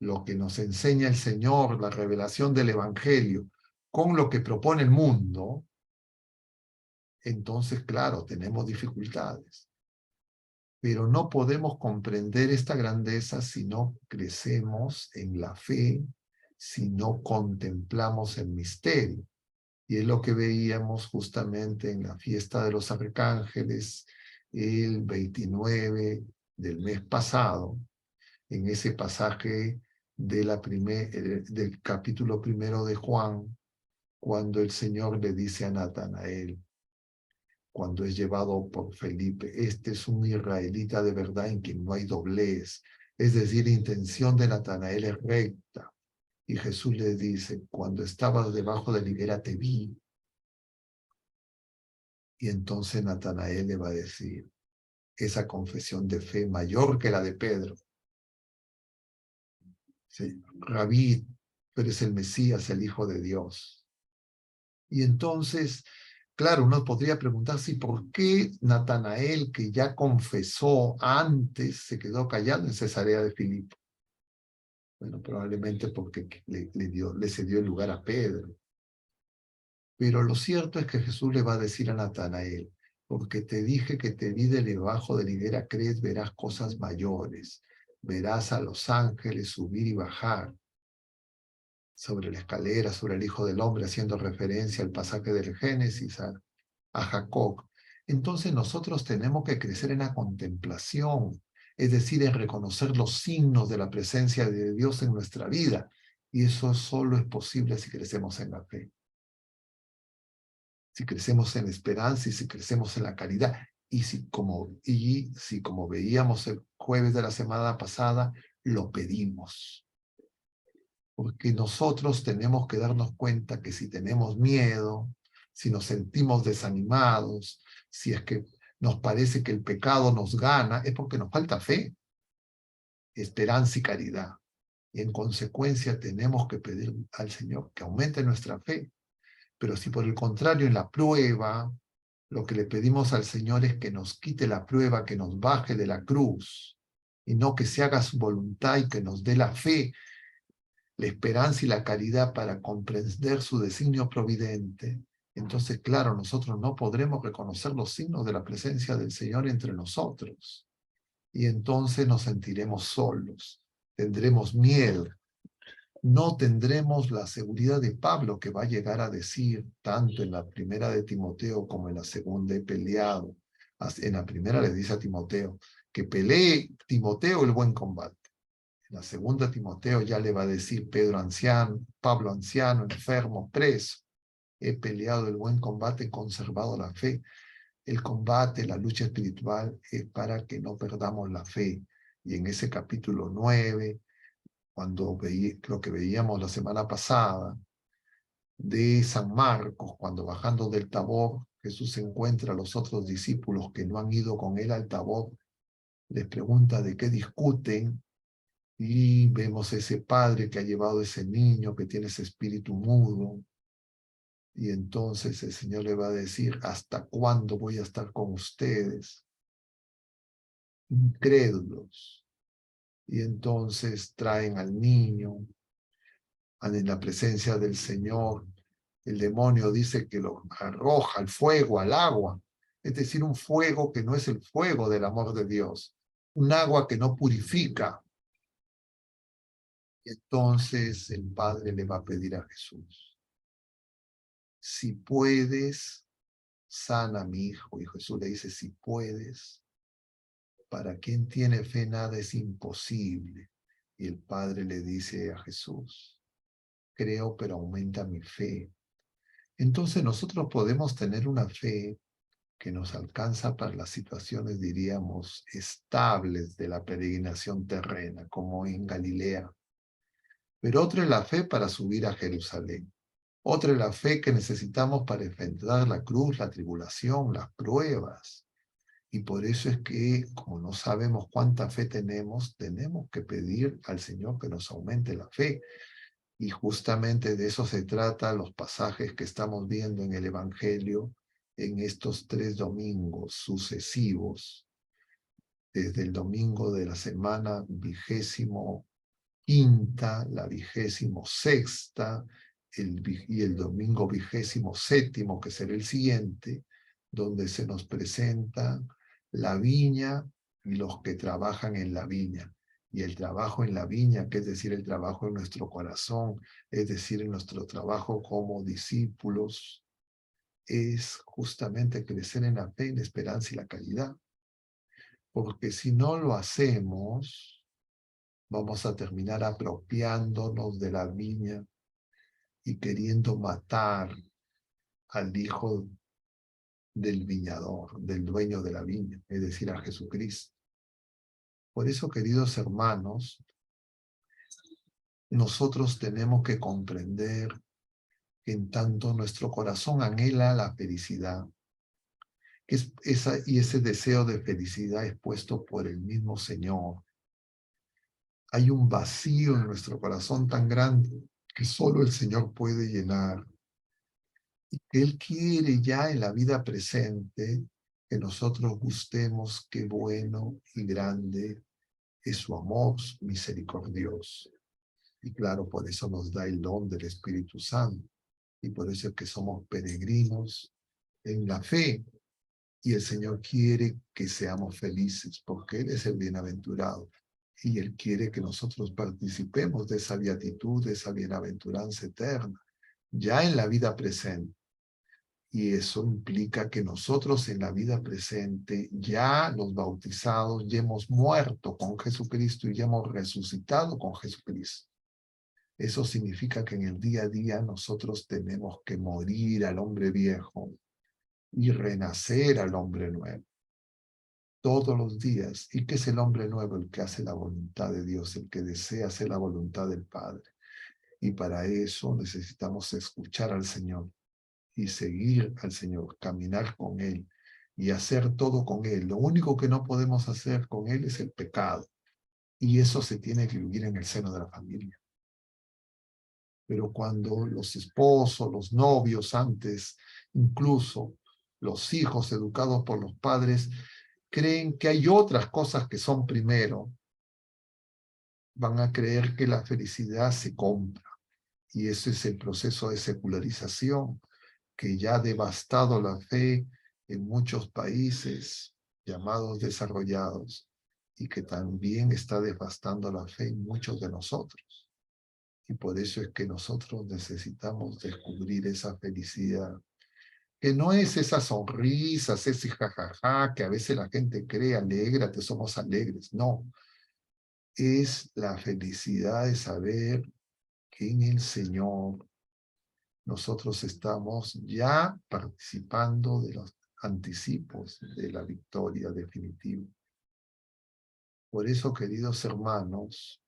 lo que nos enseña el Señor, la revelación del Evangelio, con lo que propone el mundo, entonces, claro, tenemos dificultades. Pero no podemos comprender esta grandeza si no crecemos en la fe, si no contemplamos el misterio. Y es lo que veíamos justamente en la fiesta de los arcángeles, el 29 del mes pasado, en ese pasaje de del capítulo 1 de Juan, cuando el Señor le dice a Natanael, cuando es llevado por Felipe, este es un israelita de verdad en quien no hay doblez, es decir, la intención de Natanael es recta. Y Jesús le dice, cuando estabas debajo de la higuera te vi. Y entonces Natanael le va a decir, esa confesión de fe mayor que la de Pedro. Sí, Rabí, tú eres el Mesías, el Hijo de Dios. Y entonces, claro, uno podría preguntarse, ¿por qué Natanael, que ya confesó antes, se quedó callado en Cesarea de Filipo? Bueno, probablemente porque le cedió el lugar a Pedro. Pero lo cierto es que Jesús le va a decir a Natanael, porque te dije que te vi de debajo de la higuera, crees, verás cosas mayores. Verás a los ángeles subir y bajar sobre la escalera, sobre el Hijo del Hombre, haciendo referencia al pasaje del Génesis, a Jacob. Entonces nosotros tenemos que crecer en la contemplación, es decir, en reconocer los signos de la presencia de Dios en nuestra vida. Y eso solo es posible si crecemos en la fe, si crecemos en la esperanza y si crecemos en la caridad. Y si como veíamos el jueves de la semana pasada, lo pedimos. Porque nosotros tenemos que darnos cuenta que si tenemos miedo, si nos sentimos desanimados, si es que nos parece que el pecado nos gana, es porque nos falta fe, esperanza y caridad. Y en consecuencia tenemos que pedir al Señor que aumente nuestra fe. Pero si por el contrario en la prueba, lo que le pedimos al Señor es que nos quite la prueba, que nos baje de la cruz, y no que se haga su voluntad y que nos dé la fe, la esperanza y la caridad para comprender su designio providente, entonces, claro, nosotros no podremos reconocer los signos de la presencia del Señor entre nosotros. Y entonces nos sentiremos solos, tendremos miedo, no tendremos la seguridad de Pablo, que va a llegar a decir, tanto en la primera de Timoteo como en la segunda, he peleado. En la primera le dice a Timoteo, que pelee Timoteo el buen combate. En la segunda Timoteo ya le va a decir Pablo anciano, enfermo, preso. He peleado el buen combate, he conservado la fe. El combate, la lucha espiritual es para que no perdamos la fe. Y en ese capítulo 9, lo que veíamos la semana pasada, de San Marcos, cuando bajando del Tabor, Jesús encuentra a los otros discípulos que no han ido con él al Tabor, les pregunta de qué discuten. Y vemos ese padre que ha llevado ese niño que tiene ese espíritu mudo. Y entonces el Señor le va a decir, ¿hasta cuándo voy a estar con ustedes? Incrédulos. Y entonces traen al niño en la presencia del Señor. El demonio dice que lo arroja al fuego, al agua. Es decir, un fuego que no es el fuego del amor de Dios. Un agua que no purifica. Y entonces el Padre le va a pedir a Jesús, si puedes, sana a mi hijo. Y Jesús le dice, si puedes, para quien tiene fe nada es imposible. Y el Padre le dice a Jesús, creo, pero aumenta mi fe. Entonces nosotros podemos tener una fe que nos alcanza para las situaciones, diríamos, estables de la peregrinación terrena, como en Galilea. Pero otra es la fe para subir a Jerusalén. Otra es la fe que necesitamos para enfrentar la cruz, la tribulación, las pruebas. Y por eso es que, como no sabemos cuánta fe tenemos que pedir al Señor que nos aumente la fe. Y justamente de eso se trata los pasajes que estamos viendo en el Evangelio en estos 3 domingos sucesivos, desde el domingo de la semana 25ª, la 26ª, y el domingo 27º, que será el siguiente, donde se nos presenta la viña y los que trabajan en la viña. Y el trabajo en la viña, que es decir, el trabajo en nuestro corazón, es decir, en nuestro trabajo como discípulos, es justamente crecer en la fe, en la esperanza y la caridad. Porque si no lo hacemos, vamos a terminar apropiándonos de la viña y queriendo matar al hijo del viñador, del dueño de la viña, es decir, a Jesucristo. Por eso, queridos hermanos, nosotros tenemos que comprender que en tanto nuestro corazón anhela la felicidad, y ese deseo de felicidad es puesto por el mismo Señor. Hay un vacío en nuestro corazón tan grande que solo el Señor puede llenar. Y que Él quiere ya en la vida presente que nosotros gustemos qué bueno y grande es su amor misericordioso. Y claro, por eso nos da el don del Espíritu Santo. Y por eso es que somos peregrinos en la fe. Y el Señor quiere que seamos felices, porque Él es el bienaventurado. Y Él quiere que nosotros participemos de esa beatitud, de esa bienaventuranza eterna, ya en la vida presente. Y eso implica que nosotros en la vida presente, ya los bautizados, ya hemos muerto con Jesucristo y ya hemos resucitado con Jesucristo. Eso significa que en el día a día nosotros tenemos que morir al hombre viejo y renacer al hombre nuevo. Todos los días. ¿Y qué es el hombre nuevo? El que hace la voluntad de Dios, el que desea hacer la voluntad del Padre. Y para eso necesitamos escuchar al Señor y seguir al Señor, caminar con Él y hacer todo con Él. Lo único que no podemos hacer con Él es el pecado. Y eso se tiene que vivir en el seno de la familia. Pero cuando los esposos, los novios antes, incluso los hijos educados por los padres, creen que hay otras cosas que son primero, van a creer que la felicidad se compra. Y ese es el proceso de secularización que ya ha devastado la fe en muchos países llamados desarrollados y que también está devastando la fe en muchos de nosotros. Y por eso es que nosotros necesitamos descubrir esa felicidad, que no es esas sonrisas, ese jajaja, que a veces la gente cree, alégrate, somos alegres. No, es la felicidad de saber que en el Señor nosotros estamos ya participando de los anticipos de la victoria definitiva. Por eso, queridos hermanos,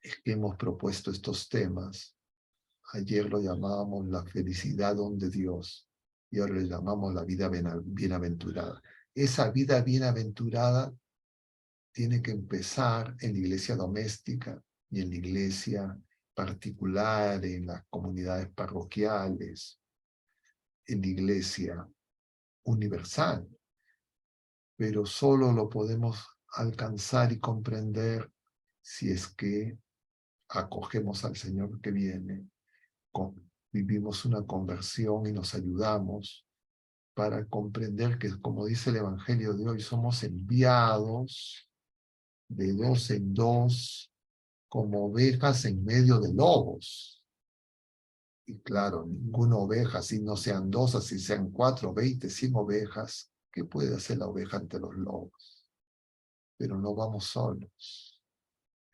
es que hemos propuesto estos temas. Ayer lo llamábamos la felicidad don de Dios y ahora le llamamos la vida bienaventurada. Esa vida bienaventurada tiene que empezar en la iglesia doméstica y en la iglesia particular, en las comunidades parroquiales, en la iglesia universal, pero solo lo podemos alcanzar y comprender si es que acogemos al Señor que viene, vivimos una conversión y nos ayudamos para comprender que, como dice el Evangelio de hoy, somos enviados de dos en dos como ovejas en medio de lobos. Y claro, ninguna oveja, si no sean dos, así sean 4, 20, 100 ovejas, ¿qué puede hacer la oveja ante los lobos? Pero no vamos solos.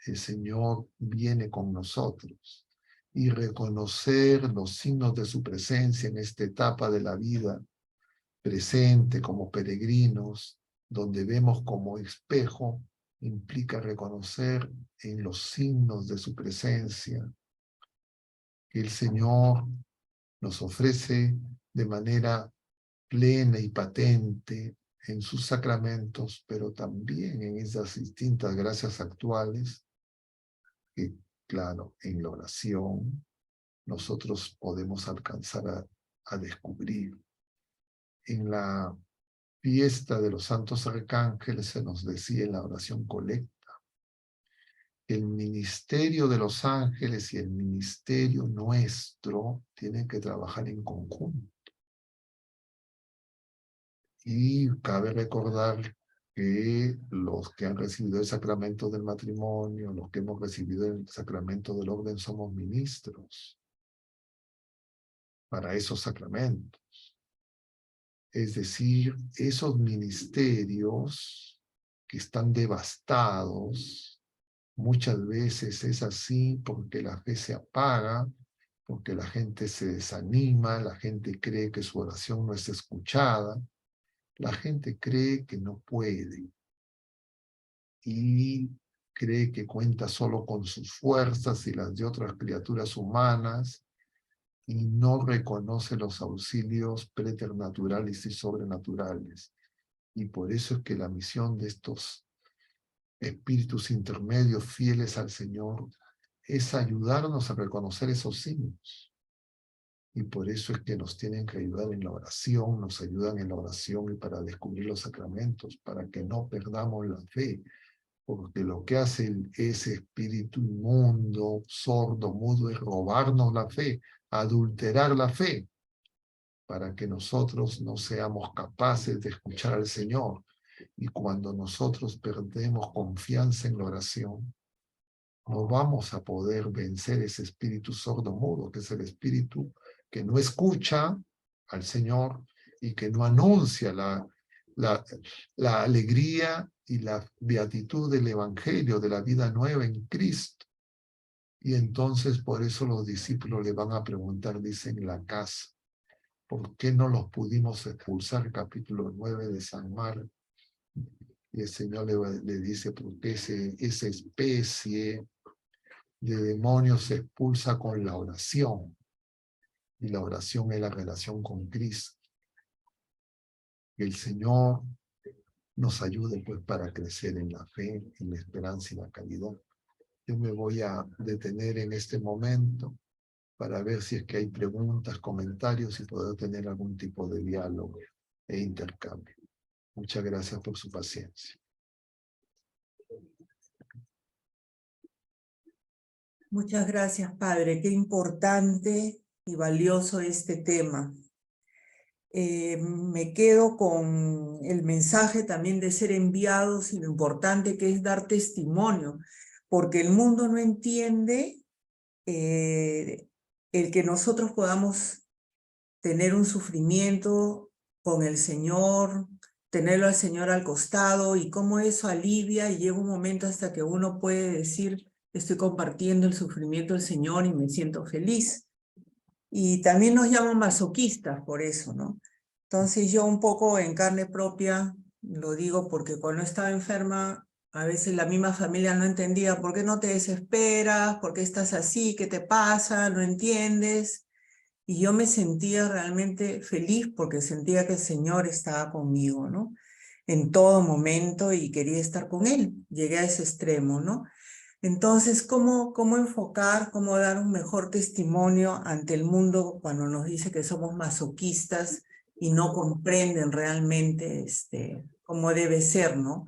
El Señor viene con nosotros. Y reconocer los signos de su presencia en esta etapa de la vida presente como peregrinos, donde vemos como espejo, implica reconocer en los signos de su presencia que el Señor nos ofrece de manera plena y patente en sus sacramentos, pero también en esas distintas gracias actuales, que claro, en la oración nosotros podemos alcanzar a descubrir. En la fiesta de los santos arcángeles se nos decía en la oración colecta, el ministerio de los ángeles y el ministerio nuestro tienen que trabajar en conjunto. Y cabe recordar que los que han recibido el sacramento del matrimonio, los que hemos recibido el sacramento del orden, somos ministros para esos sacramentos. Es decir, esos ministerios que están devastados, muchas veces es así porque la fe se apaga, porque la gente se desanima, la gente cree que su oración no es escuchada, la gente cree que no puede y cree que cuenta solo con sus fuerzas y las de otras criaturas humanas y no reconoce los auxilios preternaturales y sobrenaturales. Y por eso es que la misión de estos espíritus intermedios fieles al Señor es ayudarnos a reconocer esos signos. Y por eso es que nos tienen que ayudar en la oración, nos ayudan en la oración y para descubrir los sacramentos, para que no perdamos la fe, porque lo que hace ese espíritu inmundo, sordo, mudo, es robarnos la fe, adulterar la fe, para que nosotros no seamos capaces de escuchar al Señor. Y cuando nosotros perdemos confianza en la oración, no vamos a poder vencer ese espíritu sordo mudo, que es el espíritu que no escucha al Señor y que no anuncia la alegría y la beatitud del Evangelio, de la vida nueva en Cristo. Y entonces por eso los discípulos le van a preguntar, dicen en la casa, ¿por qué no los pudimos expulsar? Capítulo 9 de San Marcos. Y el Señor le dice, porque esa especie de demonios se expulsa con la oración. Y la oración es la relación con Cristo. Que el Señor nos ayude pues para crecer en la fe, en la esperanza y la caridad. Yo me voy a detener en este momento para ver si es que hay preguntas, comentarios y poder tener algún tipo de diálogo e intercambio. Muchas gracias por su paciencia. Muchas gracias, Padre. Qué importante y valioso este tema. Me quedo con el mensaje también de ser enviados y lo importante que es dar testimonio, porque el mundo no entiende el que nosotros podamos tener un sufrimiento con el Señor, tenerlo al Señor al costado y cómo eso alivia y llega un momento hasta que uno puede decir, estoy compartiendo el sufrimiento del Señor y me siento feliz. Y también nos llaman masoquistas por eso, ¿no? Entonces yo un poco en carne propia lo digo porque cuando estaba enferma, a veces la misma familia no entendía, ¿por qué no te desesperas? ¿Por qué estás así? ¿Qué te pasa? ¿No entiendes? Y yo me sentía realmente feliz porque sentía que el Señor estaba conmigo, ¿no? En todo momento y quería estar con Él. Llegué a ese extremo, ¿no? Entonces, ¿cómo enfocar, cómo dar un mejor testimonio ante el mundo cuando nos dice que somos masoquistas y no comprenden realmente cómo debe ser, ¿no?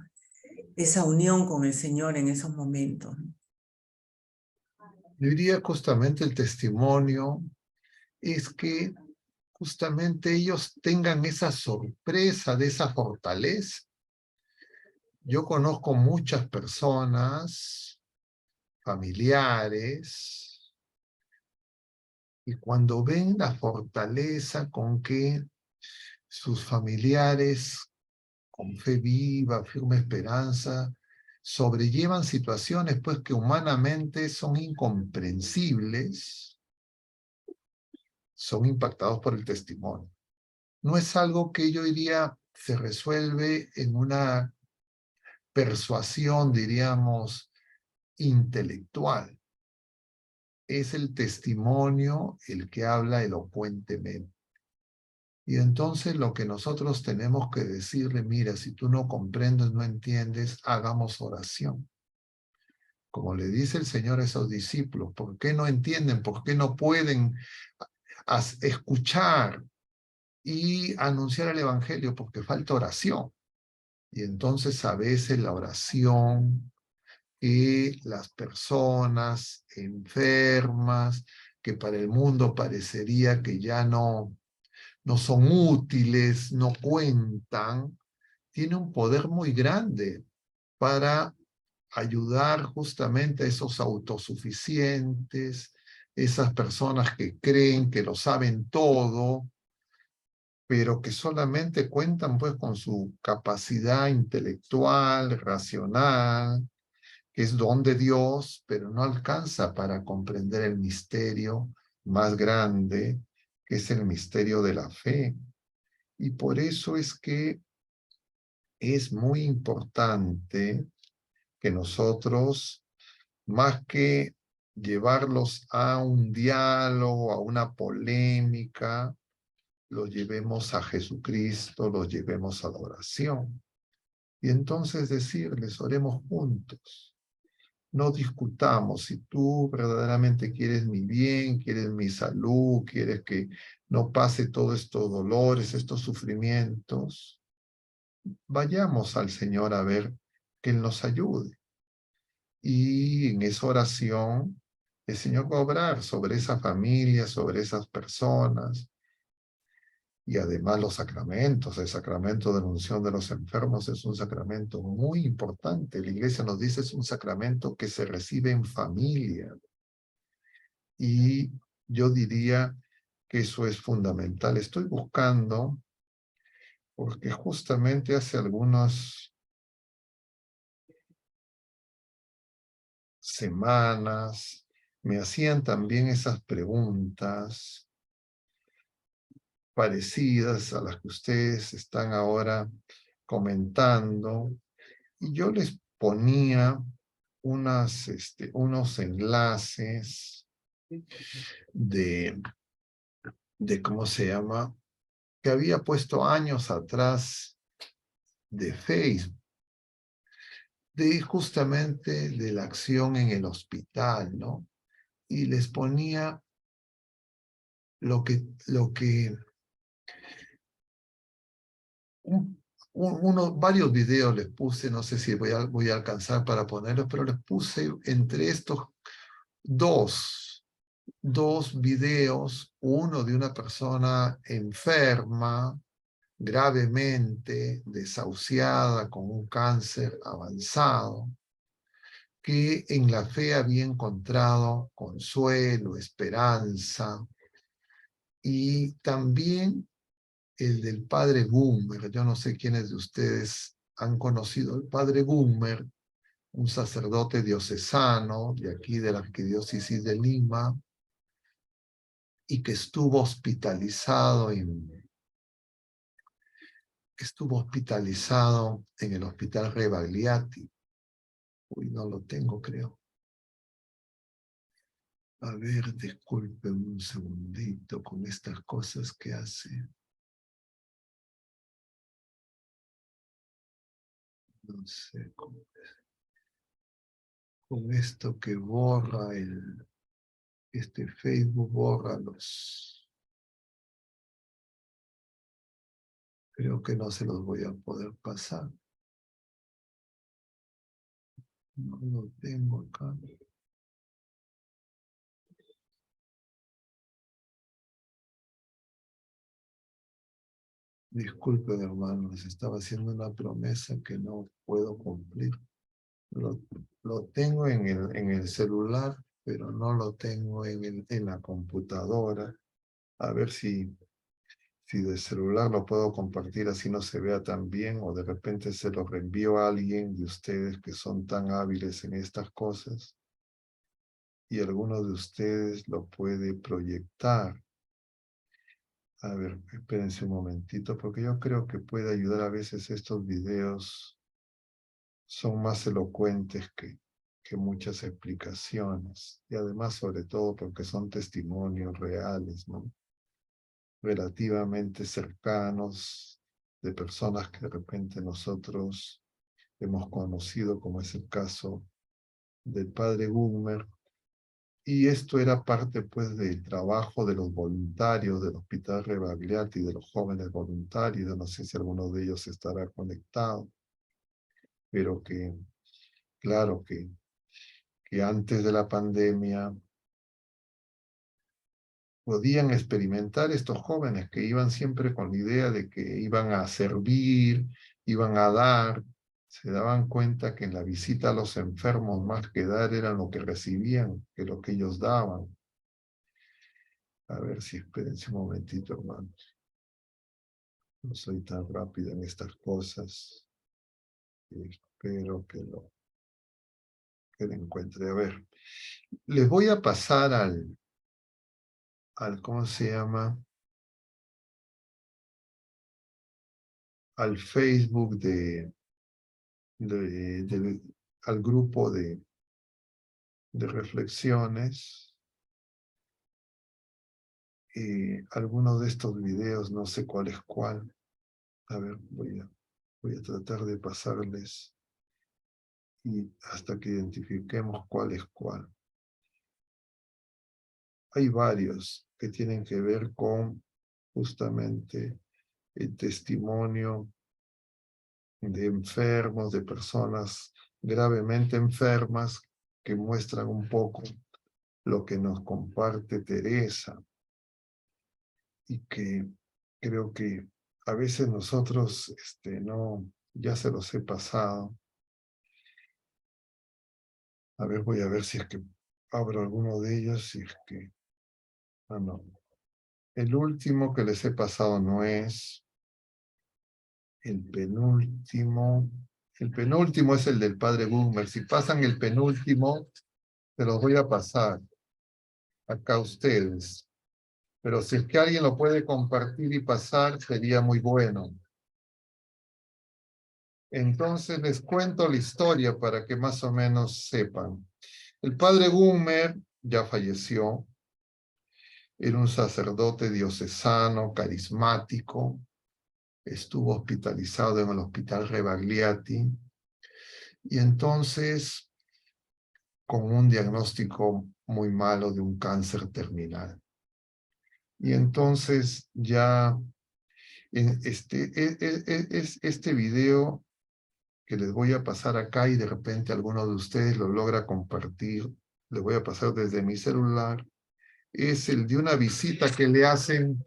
Esa unión con el Señor en esos momentos. Yo diría justamente el testimonio es que justamente ellos tengan esa sorpresa de esa fortaleza. Yo conozco muchas personas, familiares, y cuando ven la fortaleza con que sus familiares, con fe viva, firme esperanza, sobrellevan situaciones pues que humanamente son incomprensibles, son impactados por el testimonio. No es algo que yo diría se resuelve en una persuasión, diríamos, intelectual. Es el testimonio el que habla elocuentemente. Y entonces lo que nosotros tenemos que decirle, mira, si tú no comprendes, no entiendes, hagamos oración. Como le dice el Señor a esos discípulos, ¿por qué no entienden? ¿Por qué no pueden escuchar y anunciar el Evangelio? Porque falta oración. Y entonces a veces la oración que las personas enfermas, que para el mundo parecería que ya no son útiles, no cuentan, tiene un poder muy grande para ayudar justamente a esos autosuficientes, esas personas que creen que lo saben todo, pero que solamente cuentan pues con su capacidad intelectual, racional, que es don de Dios, pero no alcanza para comprender el misterio más grande, que es el misterio de la fe. Y por eso es que es muy importante que nosotros, más que llevarlos a un diálogo, a una polémica, los llevemos a Jesucristo, los llevemos a la oración. Y entonces decirles, oremos juntos. No discutamos. Si tú verdaderamente quieres mi bien, quieres mi salud, quieres que no pase todos estos dolores, estos sufrimientos, vayamos al Señor a ver que Él nos ayude. Y en esa oración, el Señor va a obrar sobre esa familia, sobre esas personas. Y además los sacramentos, el sacramento de la unción de los enfermos es un sacramento muy importante. La Iglesia nos dice es un sacramento que se recibe en familia. Y yo diría que eso es fundamental. Estoy buscando, porque justamente hace algunas semanas me hacían también esas preguntas parecidas a las que ustedes están ahora comentando, y yo les ponía unos enlaces de, ¿cómo se llama?, que había puesto años atrás de Facebook, justamente de la acción en el hospital, ¿no? Y les ponía varios videos les puse, no sé si voy a alcanzar para ponerlos, pero les puse entre estos dos videos, uno de una persona enferma, gravemente desahuciada, con un cáncer avanzado, que en la fe había encontrado consuelo, esperanza, y también el del padre Gummer. Yo no sé quiénes de ustedes han conocido al padre Gummer, un sacerdote diocesano de aquí de la Arquidiócesis de Lima, y que estuvo hospitalizado en el Hospital Rebagliati. Uy, no lo tengo, creo. A ver, disculpen un segundito con estas cosas que hace. No sé cómo es. con esto que borra este Facebook borra creo que no se los voy a poder pasar. No lo tengo acá. Disculpen, hermanos, estaba haciendo una promesa que no puedo cumplir. Lo tengo en el celular, pero no lo tengo en la computadora. A ver si de celular lo puedo compartir así no se vea tan bien, o de repente se lo reenvío a alguien de ustedes que son tan hábiles en estas cosas, y alguno de ustedes lo puede proyectar. A ver, espérense un momentito, porque yo creo que puede ayudar. A veces estos videos son más elocuentes que muchas explicaciones, y además sobre todo porque son testimonios reales, ¿no? Relativamente cercanos, de personas que de repente nosotros hemos conocido, como es el caso del padre Gugmer. Y esto era parte pues del trabajo de los voluntarios del Hospital Rebagliati, de los jóvenes voluntarios. No sé si alguno de ellos estará conectado, pero que claro que antes de la pandemia podían experimentar estos jóvenes que iban siempre con la idea de que iban a servir, iban a dar. Se daban cuenta que en la visita a los enfermos más que dar eran lo que recibían, que lo que ellos daban. A ver si espérense un momentito, hermanos. No soy tan rápido en estas cosas. Espero que lo encuentre. A ver, les voy a pasar al ¿cómo se llama? Al Facebook al grupo de reflexiones. Algunos de estos videos, no sé cuál es cuál. A ver, voy a tratar de pasarles y hasta que identifiquemos cuál es cuál. Hay varios que tienen que ver con justamente el testimonio de enfermos, de personas gravemente enfermas, que muestran un poco lo que nos comparte Teresa, y que creo que a veces nosotros no, ya se los he pasado. A ver, voy a ver si es que abro alguno de ellos, si es que... Ah, no. El último que les he pasado no es. El penúltimo es el del padre Gugmer. Si pasan el penúltimo, se los voy a pasar acá a ustedes. Pero si es que alguien lo puede compartir y pasar, sería muy bueno. Entonces les cuento la historia para que más o menos sepan. El padre Gugmer ya falleció. Era un sacerdote diocesano, carismático. Estuvo hospitalizado en el Hospital Rebagliati. Y entonces, con un diagnóstico muy malo de un cáncer terminal. Y entonces ya este video que les voy a pasar acá, y de repente alguno de ustedes lo logra compartir, les voy a pasar desde mi celular, es el de una visita que le hacen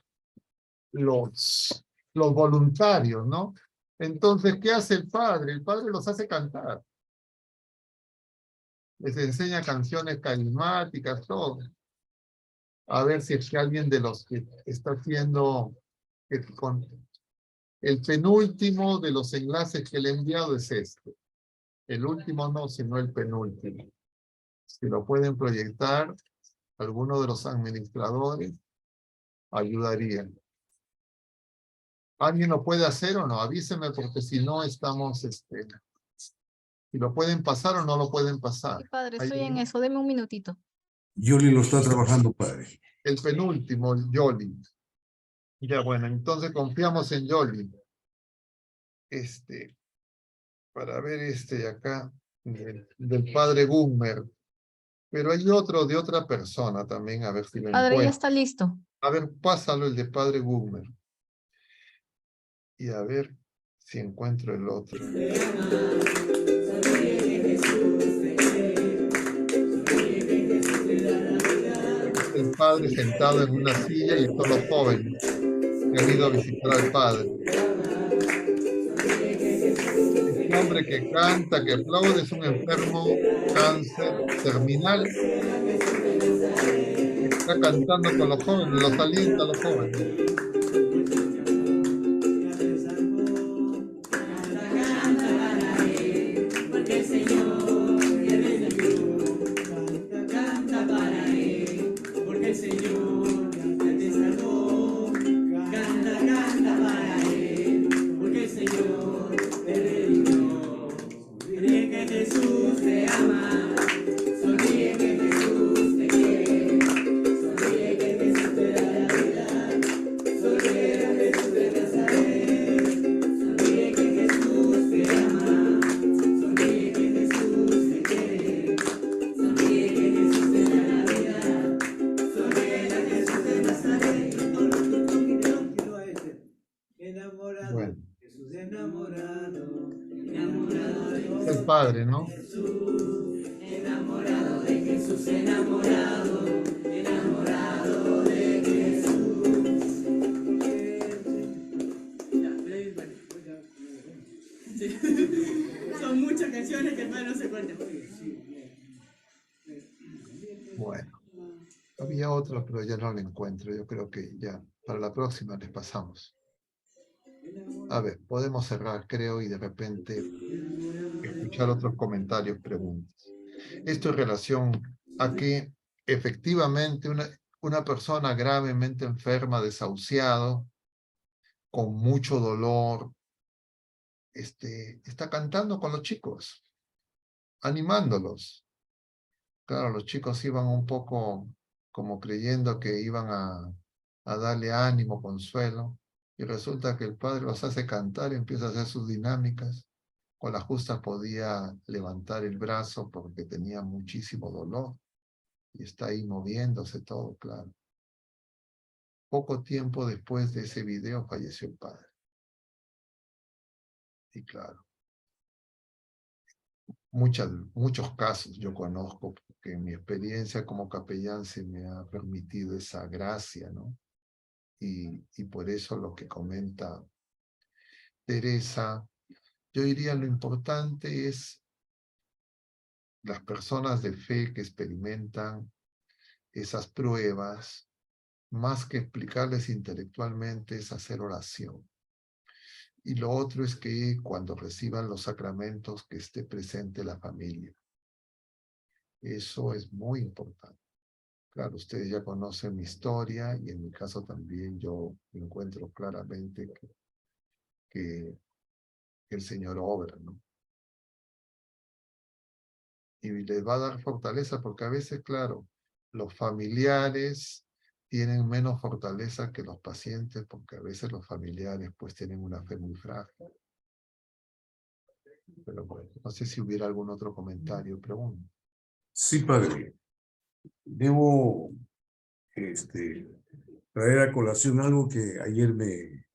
los voluntarios, ¿no? Entonces, ¿qué hace el padre? El padre los hace cantar. Les enseña canciones carismáticas, todo. A ver si es que alguien de los que está haciendo... El penúltimo de los enlaces que le he enviado es este. El último no, sino el penúltimo. Si lo pueden proyectar, alguno de los administradores ayudaría. ¿Alguien lo puede hacer o no? Avísenme, porque si no estamos... si lo pueden pasar o no lo pueden pasar. Sí, padre, estoy en eso. Deme un minutito. Yoli lo está trabajando, padre. El penúltimo, Yoli. Ya, bueno, entonces confiamos en Yoli. Para ver de acá. del padre Gummer. Pero hay otro de otra persona también, a ver si lo Padre, ya encuentro. está listo. A ver, pásalo el de padre Gummer. Y a ver si encuentro el otro. El padre sentado en una silla y todos los jóvenes que han ido a visitar al padre. Este hombre que canta, que aplaude, es un enfermo cáncer terminal. Está cantando con los jóvenes, los alienta a los jóvenes. Bueno, el padre, ¿no? Son muchas canciones que el padre no se cuenta. Bueno, había otro, pero ya no lo encuentro. Yo creo que ya para la próxima les pasamos. A ver, podemos cerrar, creo, y de repente escuchar otros comentarios, preguntas. Esto en relación a que efectivamente una persona gravemente enferma, desahuciado, con mucho dolor, está cantando con los chicos, animándolos. Claro, los chicos iban un poco como creyendo que iban a darle ánimo, consuelo, y resulta que el padre los hace cantar y empieza a hacer sus dinámicas. Con la justa podía levantar el brazo porque tenía muchísimo dolor y está ahí moviéndose todo, claro. Poco tiempo después de ese video falleció el padre. Y claro, muchos casos yo conozco, porque en mi experiencia como capellán se me ha permitido esa gracia, ¿no? Y por eso lo que comenta Teresa, yo diría lo importante es las personas de fe que experimentan esas pruebas, más que explicarles intelectualmente, es hacer oración. Y lo otro es que cuando reciban los sacramentos, que esté presente la familia. Eso es muy importante. Claro, ustedes ya conocen mi historia y en mi caso también yo encuentro claramente que el Señor obra, ¿no? Y les va a dar fortaleza porque a veces, claro, los familiares tienen menos fortaleza que los pacientes porque a veces los familiares pues tienen una fe muy frágil. Pero bueno, no sé si hubiera algún otro comentario, pregunta. Sí, padre. Debo traer a colación algo que ayer me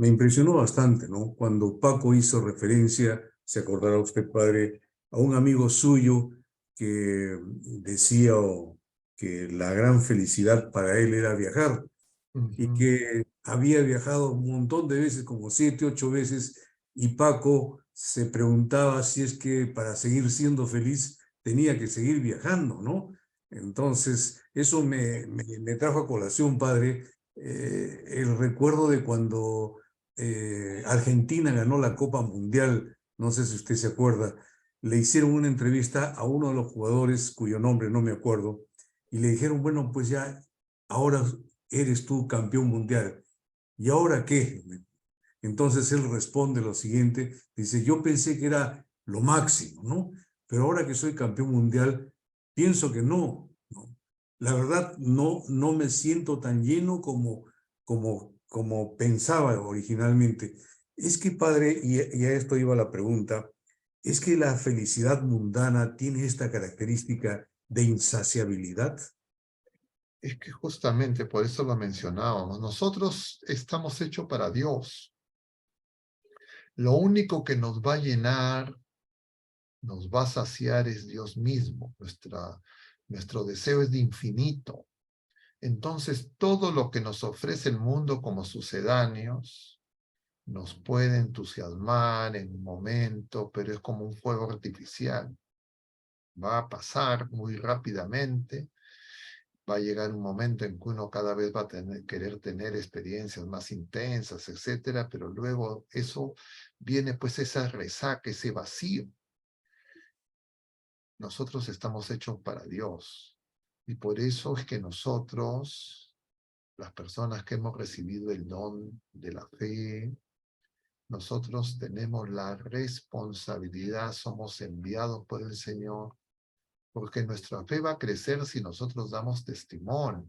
impresionó bastante, ¿no? Cuando Paco hizo referencia, se acordará usted, padre, a un amigo suyo que decía que la gran felicidad para él era viajar y que había viajado un montón de veces, como 7, 8 veces, y Paco se preguntaba si es que para seguir siendo feliz tenía que seguir viajando, ¿no? Entonces, eso me trajo a colación, padre, el recuerdo de cuando Argentina ganó la Copa Mundial, no sé si usted se acuerda, le hicieron una entrevista a uno de los jugadores cuyo nombre no me acuerdo, y le dijeron, bueno, pues ya, ahora eres tú campeón mundial. ¿Y ahora qué? Entonces él responde lo siguiente, dice, yo pensé que era lo máximo, ¿no? Pero ahora que soy campeón mundial, pienso que no, ¿no? La verdad, no me siento tan lleno como pensaba originalmente. Es que, padre, y a esto iba la pregunta, es que la felicidad mundana tiene esta característica de insaciabilidad. Es que justamente por eso lo mencionábamos. Nosotros estamos hechos para Dios. Lo único que nos va a llenar, nos va a saciar es Dios mismo. Nuestro deseo es de infinito. Entonces, todo lo que nos ofrece el mundo como sucedáneos nos puede entusiasmar en un momento, pero es como un fuego artificial. Va a pasar muy rápidamente. Va a llegar un momento en que uno cada vez va a querer tener experiencias más intensas, etcétera, pero luego eso viene pues esa resaca, ese vacío. Nosotros estamos hechos para Dios. Y por eso es que nosotros, las personas que hemos recibido el don de la fe, nosotros tenemos la responsabilidad, somos enviados por el Señor, porque nuestra fe va a crecer si nosotros damos testimonio.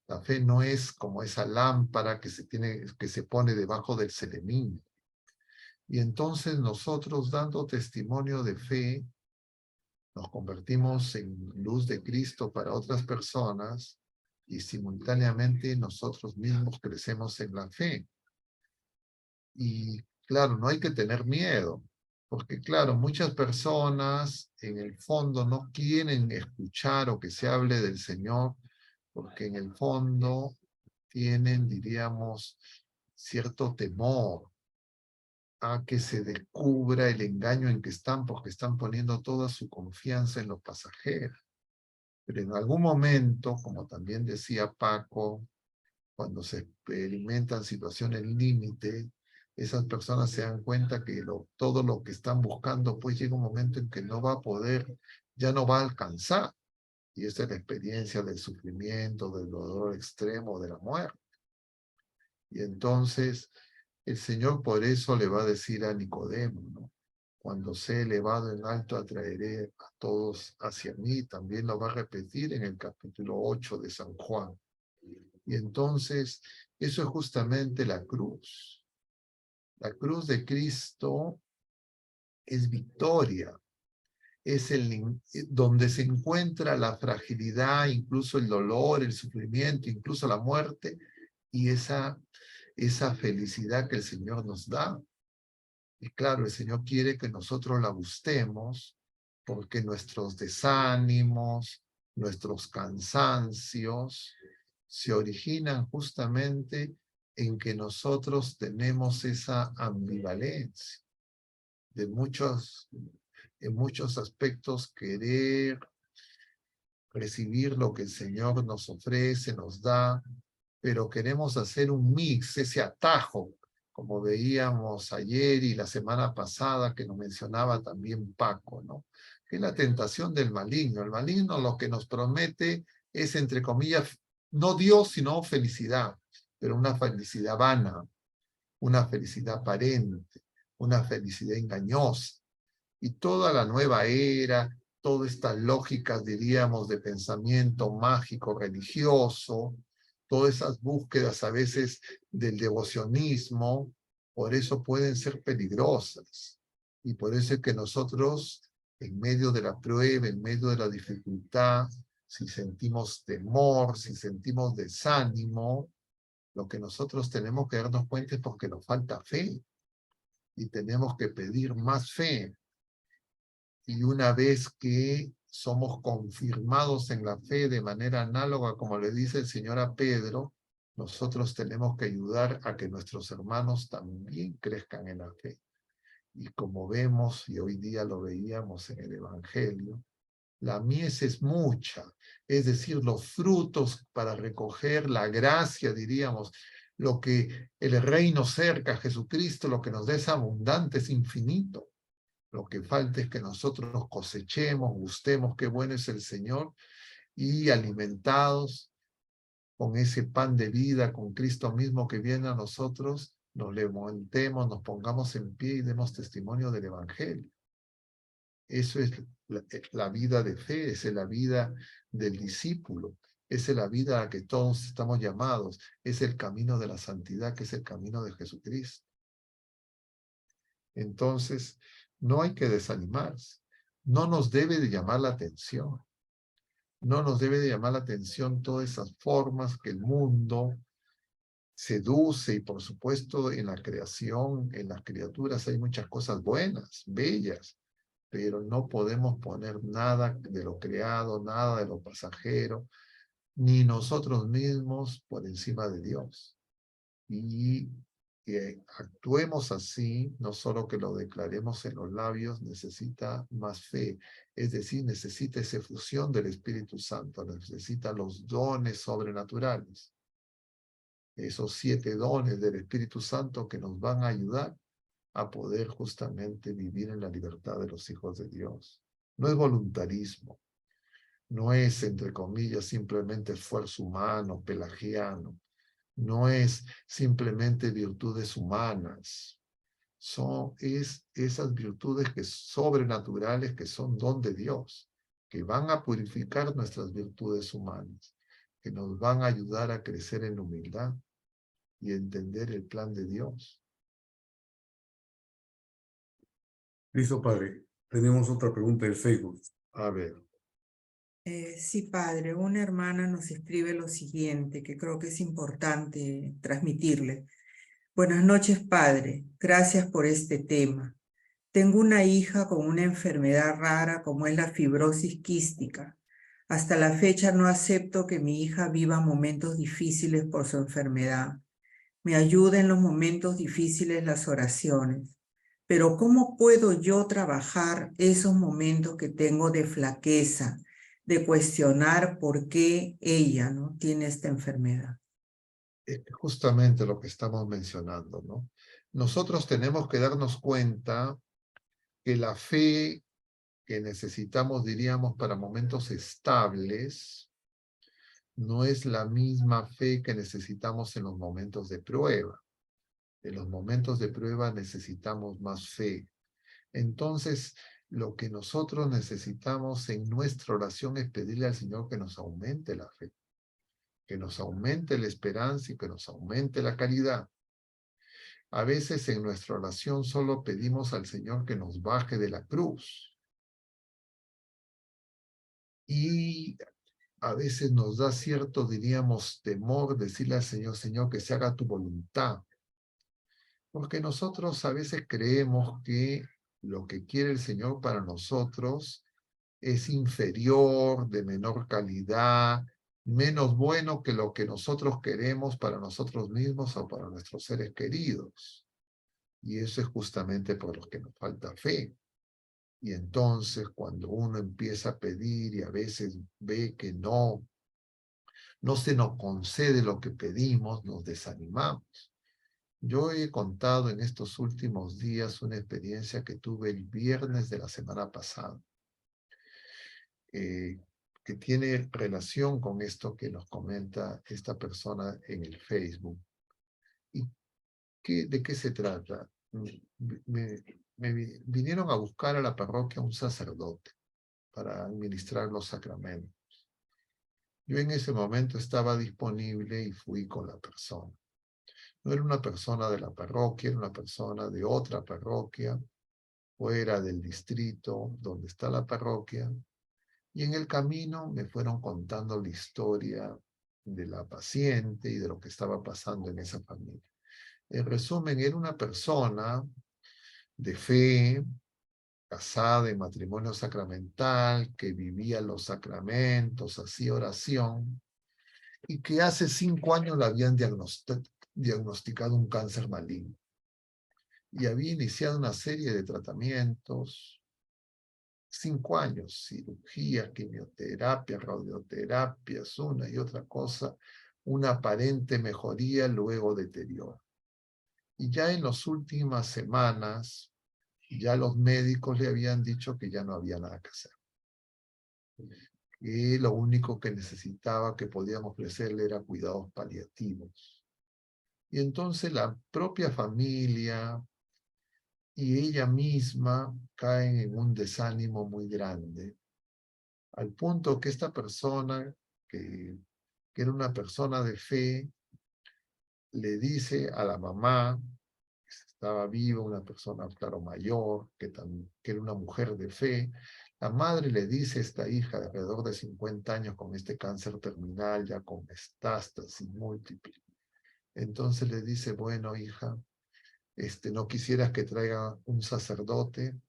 La fe no es como esa lámpara que se pone debajo del celemín. Y entonces nosotros, dando testimonio de fe, nos convertimos en luz de Cristo para otras personas y simultáneamente nosotros mismos crecemos en la fe. Y claro, no hay que tener miedo, porque claro, muchas personas en el fondo no quieren escuchar o que se hable del Señor, porque en el fondo tienen, diríamos, cierto temor a que se descubra el engaño en que están, porque están poniendo toda su confianza en los pasajeros. Pero en algún momento, como también decía Paco, cuando se experimentan situaciones límite, esas personas se dan cuenta que todo lo que están buscando, pues llega un momento en que no va a poder, ya no va a alcanzar. Y esa es la experiencia del sufrimiento, del dolor extremo, de la muerte. Y entonces el Señor por eso le va a decir a Nicodemo, ¿no? Cuando sea elevado en alto atraeré a todos hacia mí. También lo va a repetir en el capítulo 8 de San Juan. Y entonces eso es justamente la cruz. La cruz de Cristo es victoria. Es donde se encuentra la fragilidad, incluso el dolor, el sufrimiento, incluso la muerte, y esa felicidad que el Señor nos da. Y claro, el Señor quiere que nosotros la gustemos, porque nuestros desánimos, nuestros cansancios, se originan justamente en que nosotros tenemos esa ambivalencia de en muchos aspectos querer recibir lo que el Señor nos ofrece, nos da, pero queremos hacer un mix, ese atajo, como veíamos ayer y la semana pasada que nos mencionaba también Paco, ¿no? Que es la tentación del maligno. El maligno lo que nos promete es, entre comillas, no Dios, sino felicidad, pero una felicidad vana, una felicidad aparente, una felicidad engañosa. Y toda la nueva era, todas estas lógicas, diríamos, de pensamiento mágico, religioso, todas esas búsquedas a veces del devocionismo, por eso pueden ser peligrosas. Y por eso es que nosotros, en medio de la prueba, en medio de la dificultad, si sentimos temor, si sentimos desánimo, lo que nosotros tenemos que darnos cuenta es porque nos falta fe. Y tenemos que pedir más fe. Y una vez que somos confirmados en la fe de manera análoga, como le dice el Señor a Pedro, nosotros tenemos que ayudar a que nuestros hermanos también crezcan en la fe. Y como vemos, y hoy día lo veíamos en el Evangelio, la mies es mucha, es decir, los frutos para recoger la gracia, diríamos, lo que el reino cerca, Jesucristo, lo que nos da es abundante, es infinito. Lo que falta es que nosotros cosechemos, gustemos qué bueno es el Señor y alimentados con ese pan de vida, con Cristo mismo que viene a nosotros, nos levantemos, nos pongamos en pie y demos testimonio del Evangelio. Eso es la vida de fe, esa es la vida del discípulo, esa es la vida a que todos estamos llamados, es el camino de la santidad, que es el camino de Jesucristo. Entonces, no hay que desanimarse. No nos debe de llamar la atención. No nos debe de llamar la atención todas esas formas que el mundo seduce, y por supuesto en la creación, en las criaturas hay muchas cosas buenas, bellas, pero no podemos poner nada de lo creado, nada de lo pasajero, ni nosotros mismos por encima de Dios. Y que actuemos así, no solo que lo declaremos en los labios, necesita más fe, es decir, necesita esa fusión del Espíritu Santo, necesita los dones sobrenaturales, esos 7 dones del Espíritu Santo que nos van a ayudar a poder justamente vivir en la libertad de los hijos de Dios. No es voluntarismo, no es, entre comillas, simplemente esfuerzo humano, pelagiano, no es simplemente virtudes humanas, es esas virtudes que sobrenaturales que son don de Dios, que van a purificar nuestras virtudes humanas, que nos van a ayudar a crecer en humildad y entender el plan de Dios. Listo, padre. Tenemos otra pregunta del Facebook. A ver. Sí, padre, una hermana nos escribe lo siguiente, que creo que es importante transmitirle. Buenas noches, padre. Gracias por este tema. Tengo una hija con una enfermedad rara como es la fibrosis quística. Hasta la fecha no acepto que mi hija viva momentos difíciles por su enfermedad. Me ayuda en los momentos difíciles las oraciones. Pero ¿cómo puedo yo trabajar esos momentos que tengo de flaqueza, de cuestionar por qué ella, ¿no?, tiene esta enfermedad? Justamente lo que estamos mencionando, ¿no? Nosotros tenemos que darnos cuenta que la fe que necesitamos, diríamos, para momentos estables, no es la misma fe que necesitamos en los momentos de prueba. En los momentos de prueba necesitamos más fe. Entonces, lo que nosotros necesitamos en nuestra oración es pedirle al Señor que nos aumente la fe, que nos aumente la esperanza y que nos aumente la caridad. A veces en nuestra oración solo pedimos al Señor que nos baje de la cruz. Y a veces nos da cierto, diríamos, temor decirle al Señor, Señor, que se haga tu voluntad. Porque nosotros a veces creemos que lo que quiere el Señor para nosotros es inferior, de menor calidad, menos bueno que lo que nosotros queremos para nosotros mismos o para nuestros seres queridos. Y eso es justamente por lo que nos falta fe. Y entonces cuando uno empieza a pedir y a veces ve que no se nos concede lo que pedimos, nos desanimamos. Yo he contado en estos últimos días una experiencia que tuve el viernes de la semana pasada, que tiene relación con esto que nos comenta esta persona en el Facebook. ¿Y de qué se trata? Me vinieron a buscar a la parroquia un sacerdote para administrar los sacramentos. Yo en ese momento estaba disponible y fui con la persona. No era una persona de la parroquia, era una persona de otra parroquia, fuera del distrito donde está la parroquia. Y en el camino me fueron contando la historia de la paciente y de lo que estaba pasando en esa familia. En resumen, era una persona de fe, casada en matrimonio sacramental, que vivía los sacramentos, hacía oración, y que hace 5 años le habían diagnosticado un cáncer maligno. Y había iniciado una serie de tratamientos, 5 años, cirugía, quimioterapia, radioterapias, una y otra cosa, una aparente mejoría, luego deterioro. Y ya en las últimas semanas, ya los médicos le habían dicho que ya no había nada que hacer. Que lo único que necesitaba, que podían ofrecerle, era cuidados paliativos. Y entonces la propia familia y ella misma caen en un desánimo muy grande, al punto que esta persona, que era una persona de fe, le dice a la mamá, estaba viva, una persona, claro, mayor, que era una mujer de fe. La madre le dice a esta hija de alrededor de 50 años con este cáncer terminal, ya con metástasis múltiple. Entonces le dice, bueno, hija, no quisieras que traiga un sacerdote.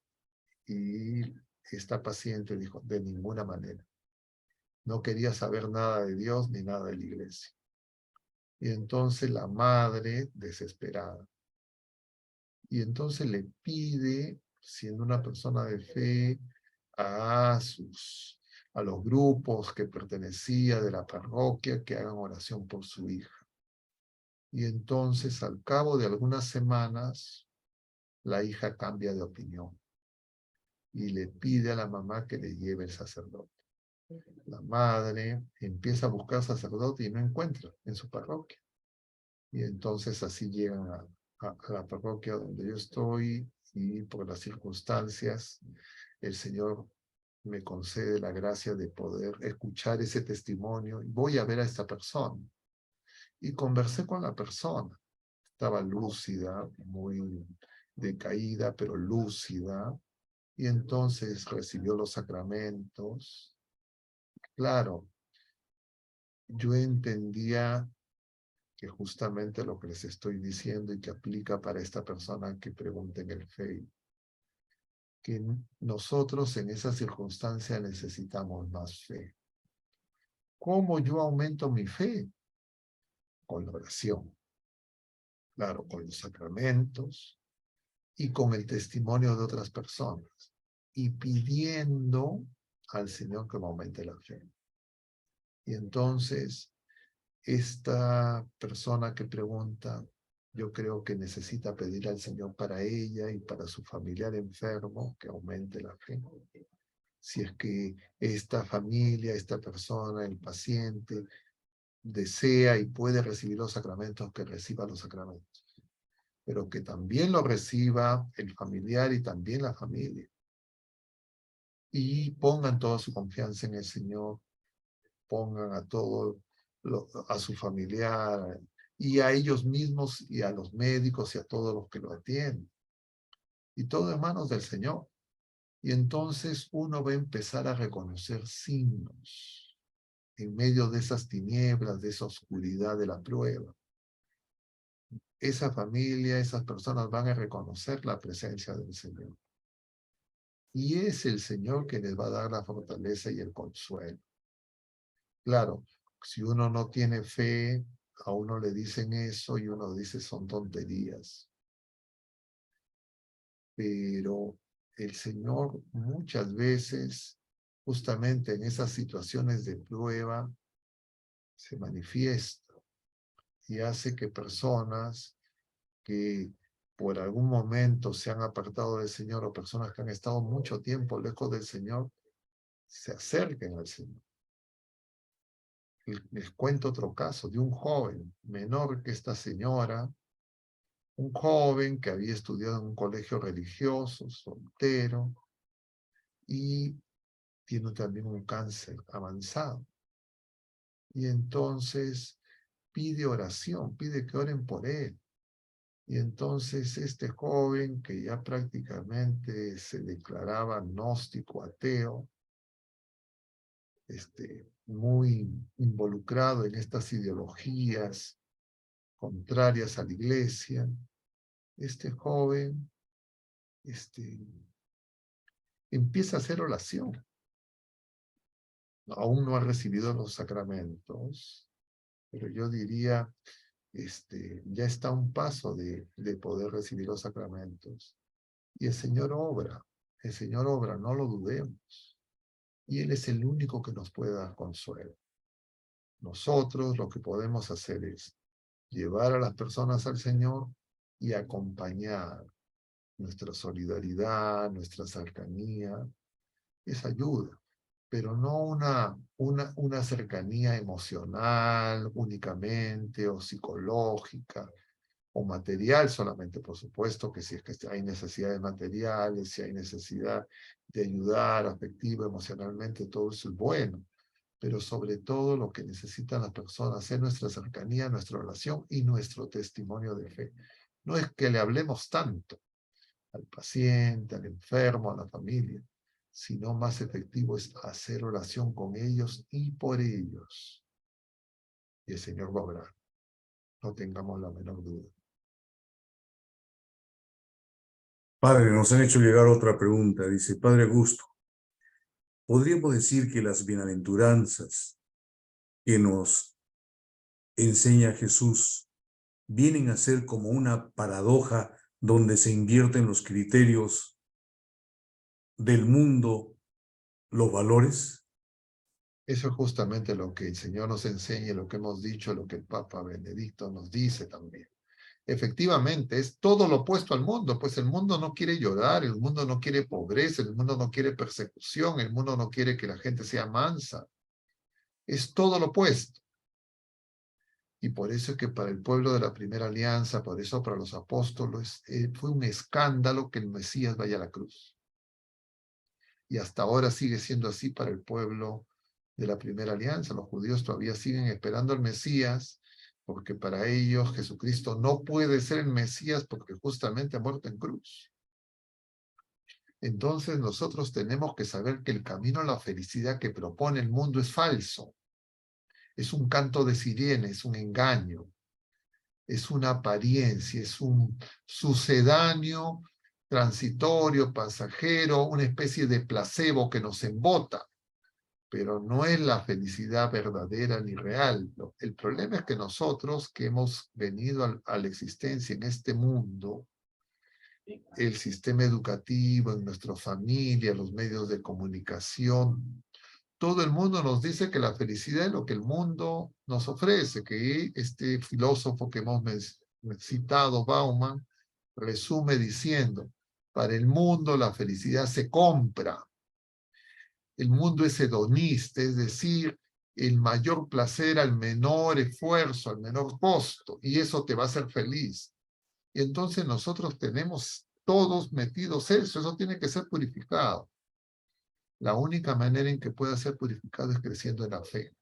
Y esta paciente dijo, de ninguna manera. No quería saber nada de Dios ni nada de la iglesia. Y entonces la madre, desesperada, y entonces le pide, siendo una persona de fe, a los grupos que pertenecía de la parroquia que hagan oración por su hija. Y entonces, al cabo de algunas semanas, la hija cambia de opinión y le pide a la mamá que le lleve el sacerdote. La madre empieza a buscar sacerdote y no encuentra en su parroquia. Y entonces así llegan a la parroquia donde yo estoy, y por las circunstancias el Señor me concede la gracia de poder escuchar ese testimonio. Y voy a ver a esta persona. Y conversé con la persona. Estaba lúcida, muy decaída, pero lúcida. Y entonces recibió los sacramentos. Claro, yo entendía que justamente lo que les estoy diciendo y que aplica para esta persona que pregunta en el Facebook, que nosotros en esa circunstancia necesitamos más fe. ¿Cómo yo aumento mi fe? Con la oración, claro, con los sacramentos y con el testimonio de otras personas, y pidiendo al Señor que me aumente la fe. Y entonces, esta persona que pregunta, yo creo que necesita pedir al Señor para ella y para su familiar enfermo que aumente la fe. Si es que esta familia, esta persona, el paciente, desea y puede recibir los sacramentos, que reciba los sacramentos. Pero que también lo reciba el familiar y también la familia. Y pongan toda su confianza en el Señor, pongan a su familiar y a ellos mismos y a los médicos y a todos los que lo atienden. Y todo en manos del Señor. Y entonces uno va a empezar a reconocer signos en medio de esas tinieblas, de esa oscuridad de la prueba. Esa familia, esas personas van a reconocer la presencia del Señor. Y es el Señor que les va a dar la fortaleza y el consuelo. Claro, si uno no tiene fe, a uno le dicen eso y uno dice son tonterías. Pero el Señor muchas veces, justamente en esas situaciones de prueba, se manifiesta y hace que personas que por algún momento se han apartado del Señor, o personas que han estado mucho tiempo lejos del Señor, se acerquen al Señor. Les cuento otro caso de un joven menor que esta señora, un joven que había estudiado en un colegio religioso, soltero, y tiene también un cáncer avanzado. Y entonces pide oración, pide que oren por él. Y entonces este joven, que ya prácticamente se declaraba agnóstico, ateo, muy involucrado en estas ideologías contrarias a la iglesia, este joven empieza a hacer oración. Aún no ha recibido los sacramentos, pero yo diría, ya está a un paso de poder recibir los sacramentos. Y el Señor obra, no lo dudemos. Y Él es el único que nos puede dar consuelo. Nosotros lo que podemos hacer es llevar a las personas al Señor y acompañar. Nuestra solidaridad, nuestra cercanía, es ayuda, pero no una cercanía emocional únicamente, o psicológica, o material solamente. Por supuesto que si es que hay necesidades materiales, si hay necesidad de ayudar afectiva, emocionalmente, todo eso es bueno. Pero sobre todo lo que necesitan las personas es nuestra cercanía, nuestra oración y nuestro testimonio de fe. No es que le hablemos tanto al paciente, al enfermo, a la familia, sino más efectivo es hacer oración con ellos y por ellos. Y el Señor va a obrar. No tengamos la menor duda. Padre, nos han hecho llegar otra pregunta. Dice, Padre Augusto, ¿podríamos decir que las bienaventuranzas que nos enseña Jesús vienen a ser como una paradoja donde se invierten los criterios del mundo, los valores? Eso es justamente lo que el Señor nos enseña, lo que hemos dicho, lo que el Papa Benedicto nos dice también. Efectivamente, es todo lo opuesto al mundo, pues el mundo no quiere llorar, el mundo no quiere pobreza, el mundo no quiere persecución, el mundo no quiere que la gente sea mansa. Es todo lo opuesto. Y por eso es que para el pueblo de la primera alianza, por eso para los apóstoles, fue un escándalo que el Mesías vaya a la cruz. Y hasta ahora sigue siendo así para el pueblo de la primera alianza. Los judíos todavía siguen esperando al Mesías, porque para ellos Jesucristo no puede ser el Mesías porque justamente ha muerto en cruz. Entonces nosotros tenemos que saber que el camino a la felicidad que propone el mundo es falso. Es un canto de sirena, es un engaño, es una apariencia, es un sucedáneo, transitorio, pasajero, una especie de placebo que nos embota, pero no es la felicidad verdadera ni real. El problema es que nosotros que hemos venido a la existencia en este mundo, el sistema educativo, en nuestra familia, los medios de comunicación, todo el mundo nos dice que la felicidad es lo que el mundo nos ofrece, que este filósofo que hemos citado, Bauman, resume diciendo, para el mundo la felicidad se compra. El mundo es hedonista, es decir, el mayor placer al menor esfuerzo, al menor costo, y eso te va a hacer feliz. Y entonces nosotros tenemos todos metidos eso tiene que ser purificado. La única manera en que pueda ser purificado es creciendo en la fe.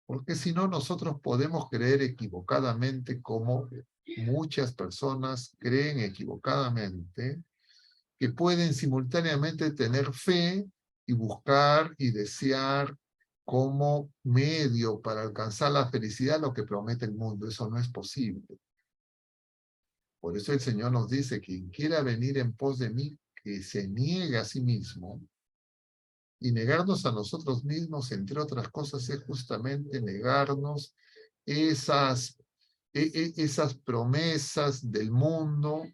Porque si no, nosotros podemos creer equivocadamente, como muchas personas creen equivocadamente, que pueden simultáneamente tener fe y buscar y desear como medio para alcanzar la felicidad lo que promete el mundo. Eso no es posible. Por eso el Señor nos dice, quien quiera venir en pos de mí, que se niegue a sí mismo. Y negarnos a nosotros mismos, entre otras cosas, es justamente negarnos esas promesas del mundo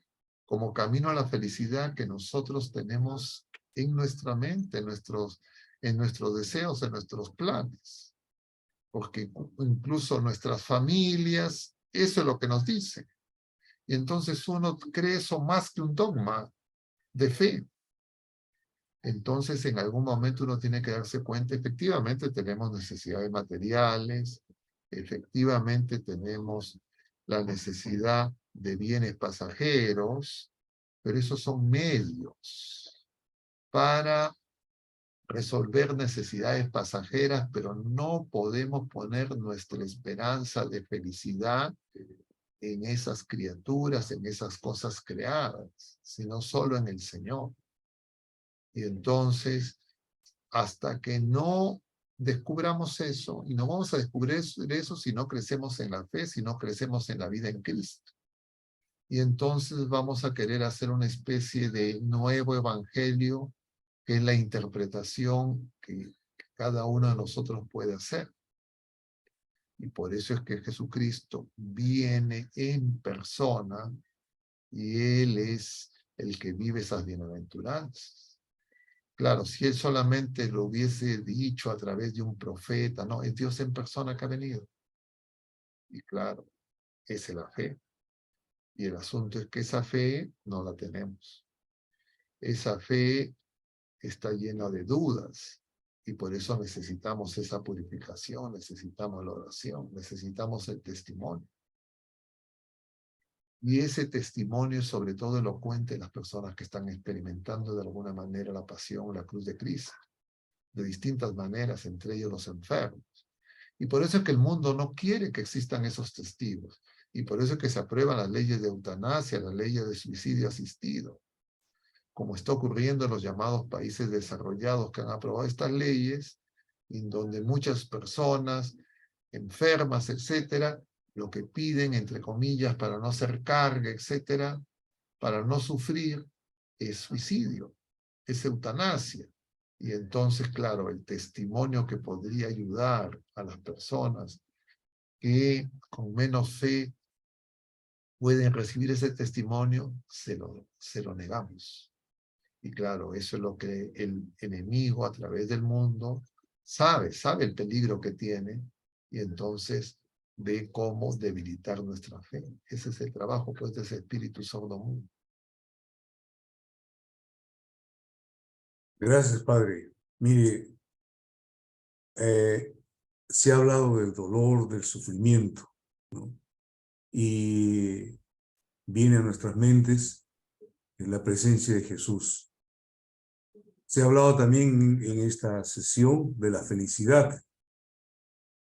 como camino a la felicidad que nosotros tenemos en nuestra mente, en nuestros deseos, en nuestros planes. Porque incluso nuestras familias, eso es lo que nos dicen. Y entonces uno cree eso más que un dogma de fe. Entonces, en algún momento uno tiene que darse cuenta, efectivamente tenemos necesidades materiales, efectivamente tenemos la necesidad de bienes pasajeros, pero esos son medios para resolver necesidades pasajeras, pero no podemos poner nuestra esperanza de felicidad en esas criaturas, en esas cosas creadas, sino solo en el Señor. Y entonces, hasta que no descubramos eso, y no vamos a descubrir eso si no crecemos en la fe, si no crecemos en la vida en Cristo. Y entonces vamos a querer hacer una especie de nuevo evangelio, que es la interpretación que cada uno de nosotros puede hacer. Y por eso es que Jesucristo viene en persona y Él es el que vive esas bienaventuranzas. Claro, si Él solamente lo hubiese dicho a través de un profeta, no, es Dios en persona que ha venido. Y claro, esa es la fe. Y el asunto es que esa fe no la tenemos. Esa fe está llena de dudas. Y por eso necesitamos esa purificación, necesitamos la oración, necesitamos el testimonio. Y ese testimonio es sobre todo elocuente en las personas que están experimentando de alguna manera la pasión, la cruz de Cristo, de distintas maneras, entre ellos los enfermos. Y por eso es que el mundo no quiere que existan esos testigos. Y por eso es que se aprueban las leyes de eutanasia, las leyes de suicidio asistido, como está ocurriendo en los llamados países desarrollados que han aprobado estas leyes, en donde muchas personas enfermas, etcétera, lo que piden, entre comillas, para no hacer carga, etcétera, para no sufrir, es suicidio, es eutanasia. Y entonces, claro, el testimonio que podría ayudar a las personas que con menos fe pueden recibir ese testimonio, se lo negamos. Y claro, eso es lo que el enemigo a través del mundo sabe el peligro que tiene, y entonces ve cómo debilitar nuestra fe. Ese es el trabajo, pues, de ese espíritu sordomudo. Gracias, padre. Mire, se ha hablado del dolor, del sufrimiento, ¿no? Y viene a nuestras mentes en la presencia de Jesús. Se ha hablado también en esta sesión de la felicidad,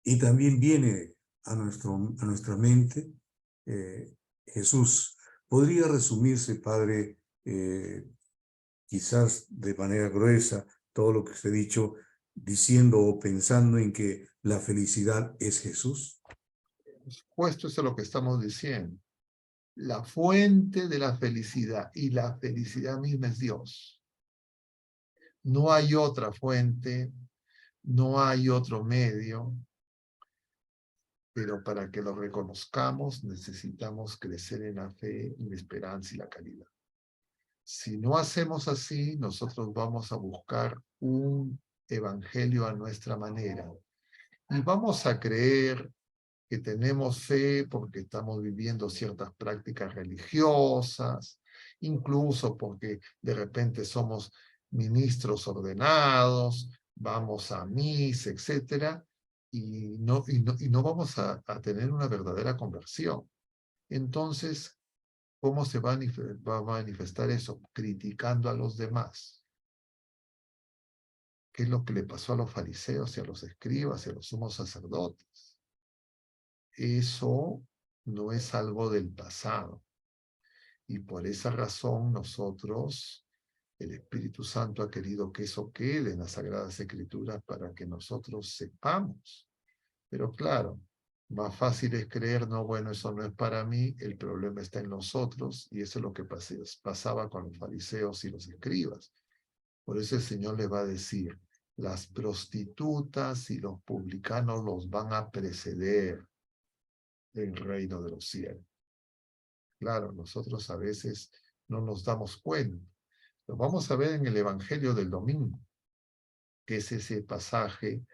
y también viene a nuestra mente Jesús. ¿Podría resumirse, padre, quizás de manera gruesa, todo lo que se ha dicho, diciendo o pensando en que la felicidad es Jesús? Puesto eso es lo que estamos diciendo. La fuente de la felicidad, y la felicidad misma, es Dios. No hay otra fuente, no hay otro medio, pero para que lo reconozcamos necesitamos crecer en la fe, en la esperanza y la caridad. Si no hacemos así, nosotros vamos a buscar un evangelio a nuestra manera y vamos a creer que tenemos fe porque estamos viviendo ciertas prácticas religiosas, incluso porque de repente somos ministros ordenados, vamos a misa, etcétera, y no vamos a tener una verdadera conversión. Entonces, ¿cómo se va a manifestar eso? Criticando a los demás. ¿Qué es lo que le pasó a los fariseos y a los escribas y a los sumos sacerdotes? Eso no es algo del pasado. Y por esa razón nosotros, el Espíritu Santo ha querido que eso quede en las Sagradas Escrituras para que nosotros sepamos. Pero claro, más fácil es creer, no, bueno, eso no es para mí, el problema está en nosotros, y eso es lo que pasaba con los fariseos y los escribas. Por eso el Señor le va a decir, las prostitutas y los publicanos los van a preceder el reino de los cielos. Claro, nosotros a veces no nos damos cuenta. Lo vamos a ver en el Evangelio del domingo, que es ese pasaje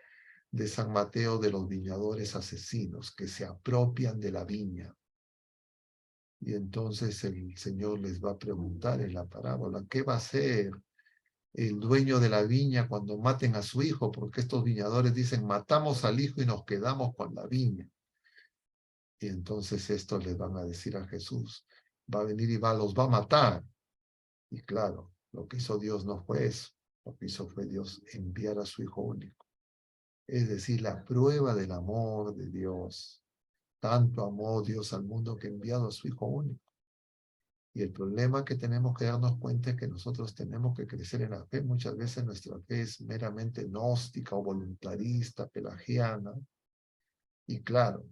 de San Mateo de los viñadores asesinos que se apropian de la viña. Y entonces el Señor les va a preguntar en la parábola, ¿qué va a hacer el dueño de la viña cuando maten a su hijo? Porque estos viñadores dicen, matamos al hijo y nos quedamos con la viña. Y entonces estos les van a decir a Jesús, va a venir y los va a matar. Y claro, lo que hizo Dios no fue eso. Lo que hizo fue Dios enviar a su Hijo único. Es decir, la prueba del amor de Dios. Tanto amó Dios al mundo que ha enviado a su Hijo único. Y el problema que tenemos que darnos cuenta es que nosotros tenemos que crecer en la fe. Muchas veces nuestra fe es meramente gnóstica o voluntarista, pelagiana. Y claro,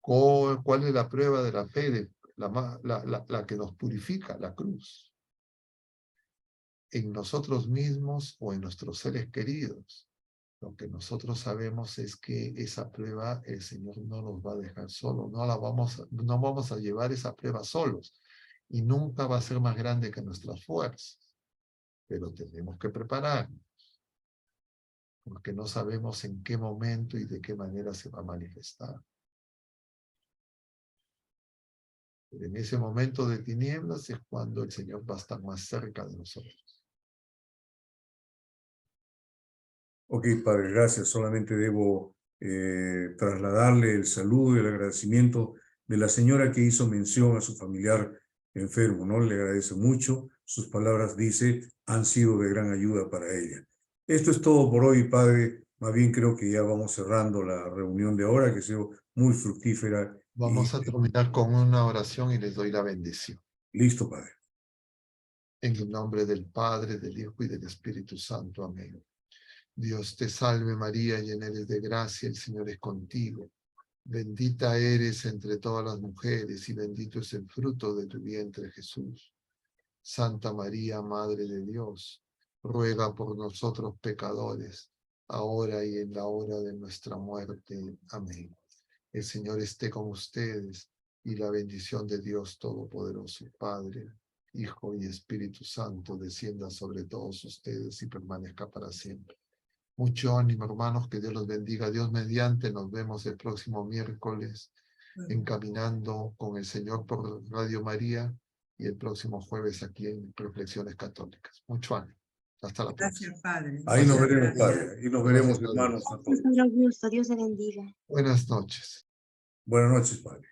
¿cuál es la prueba de la fe? La que nos purifica, la cruz. En nosotros mismos o en nuestros seres queridos. Lo que nosotros sabemos es que esa prueba el Señor no nos va a dejar solos, no vamos a llevar esa prueba solos, y nunca va a ser más grande que nuestras fuerzas, pero tenemos que prepararnos, porque no sabemos en qué momento y de qué manera se va a manifestar. Pero en ese momento de tinieblas es cuando el Señor va a estar más cerca de nosotros. Ok, padre, gracias. Solamente debo trasladarle el saludo y el agradecimiento de la señora que hizo mención a su familiar enfermo, ¿no? Le agradece mucho. Sus palabras, dice, han sido de gran ayuda para ella. Esto es todo por hoy, padre. Más bien creo que ya vamos cerrando la reunión de ahora, que ha sido muy fructífera Vamos a terminar con una oración y les doy la bendición. Listo, Padre. En el nombre del Padre, del Hijo y del Espíritu Santo. Amén. Dios te salve María, llena eres de gracia, el Señor es contigo. Bendita eres entre todas las mujeres y bendito es el fruto de tu vientre, Jesús. Santa María, Madre de Dios, ruega por nosotros pecadores, ahora y en la hora de nuestra muerte. Amén. El Señor esté con ustedes y la bendición de Dios Todopoderoso, Padre, Hijo y Espíritu Santo, descienda sobre todos ustedes y permanezca para siempre. Mucho ánimo, hermanos, que Dios los bendiga. Dios mediante, nos vemos el próximo miércoles en Caminando con el Señor por Radio María y el próximo jueves aquí en Reflexiones Católicas. Mucho ánimo. Hasta la próxima. Gracias, Padre. Ahí nos Gracias. veremos, Padre. Ahí nos veremos, hermanos, a todos. Padre Augusto, Dios le bendiga. Buenas noches. Buenas noches, Padre.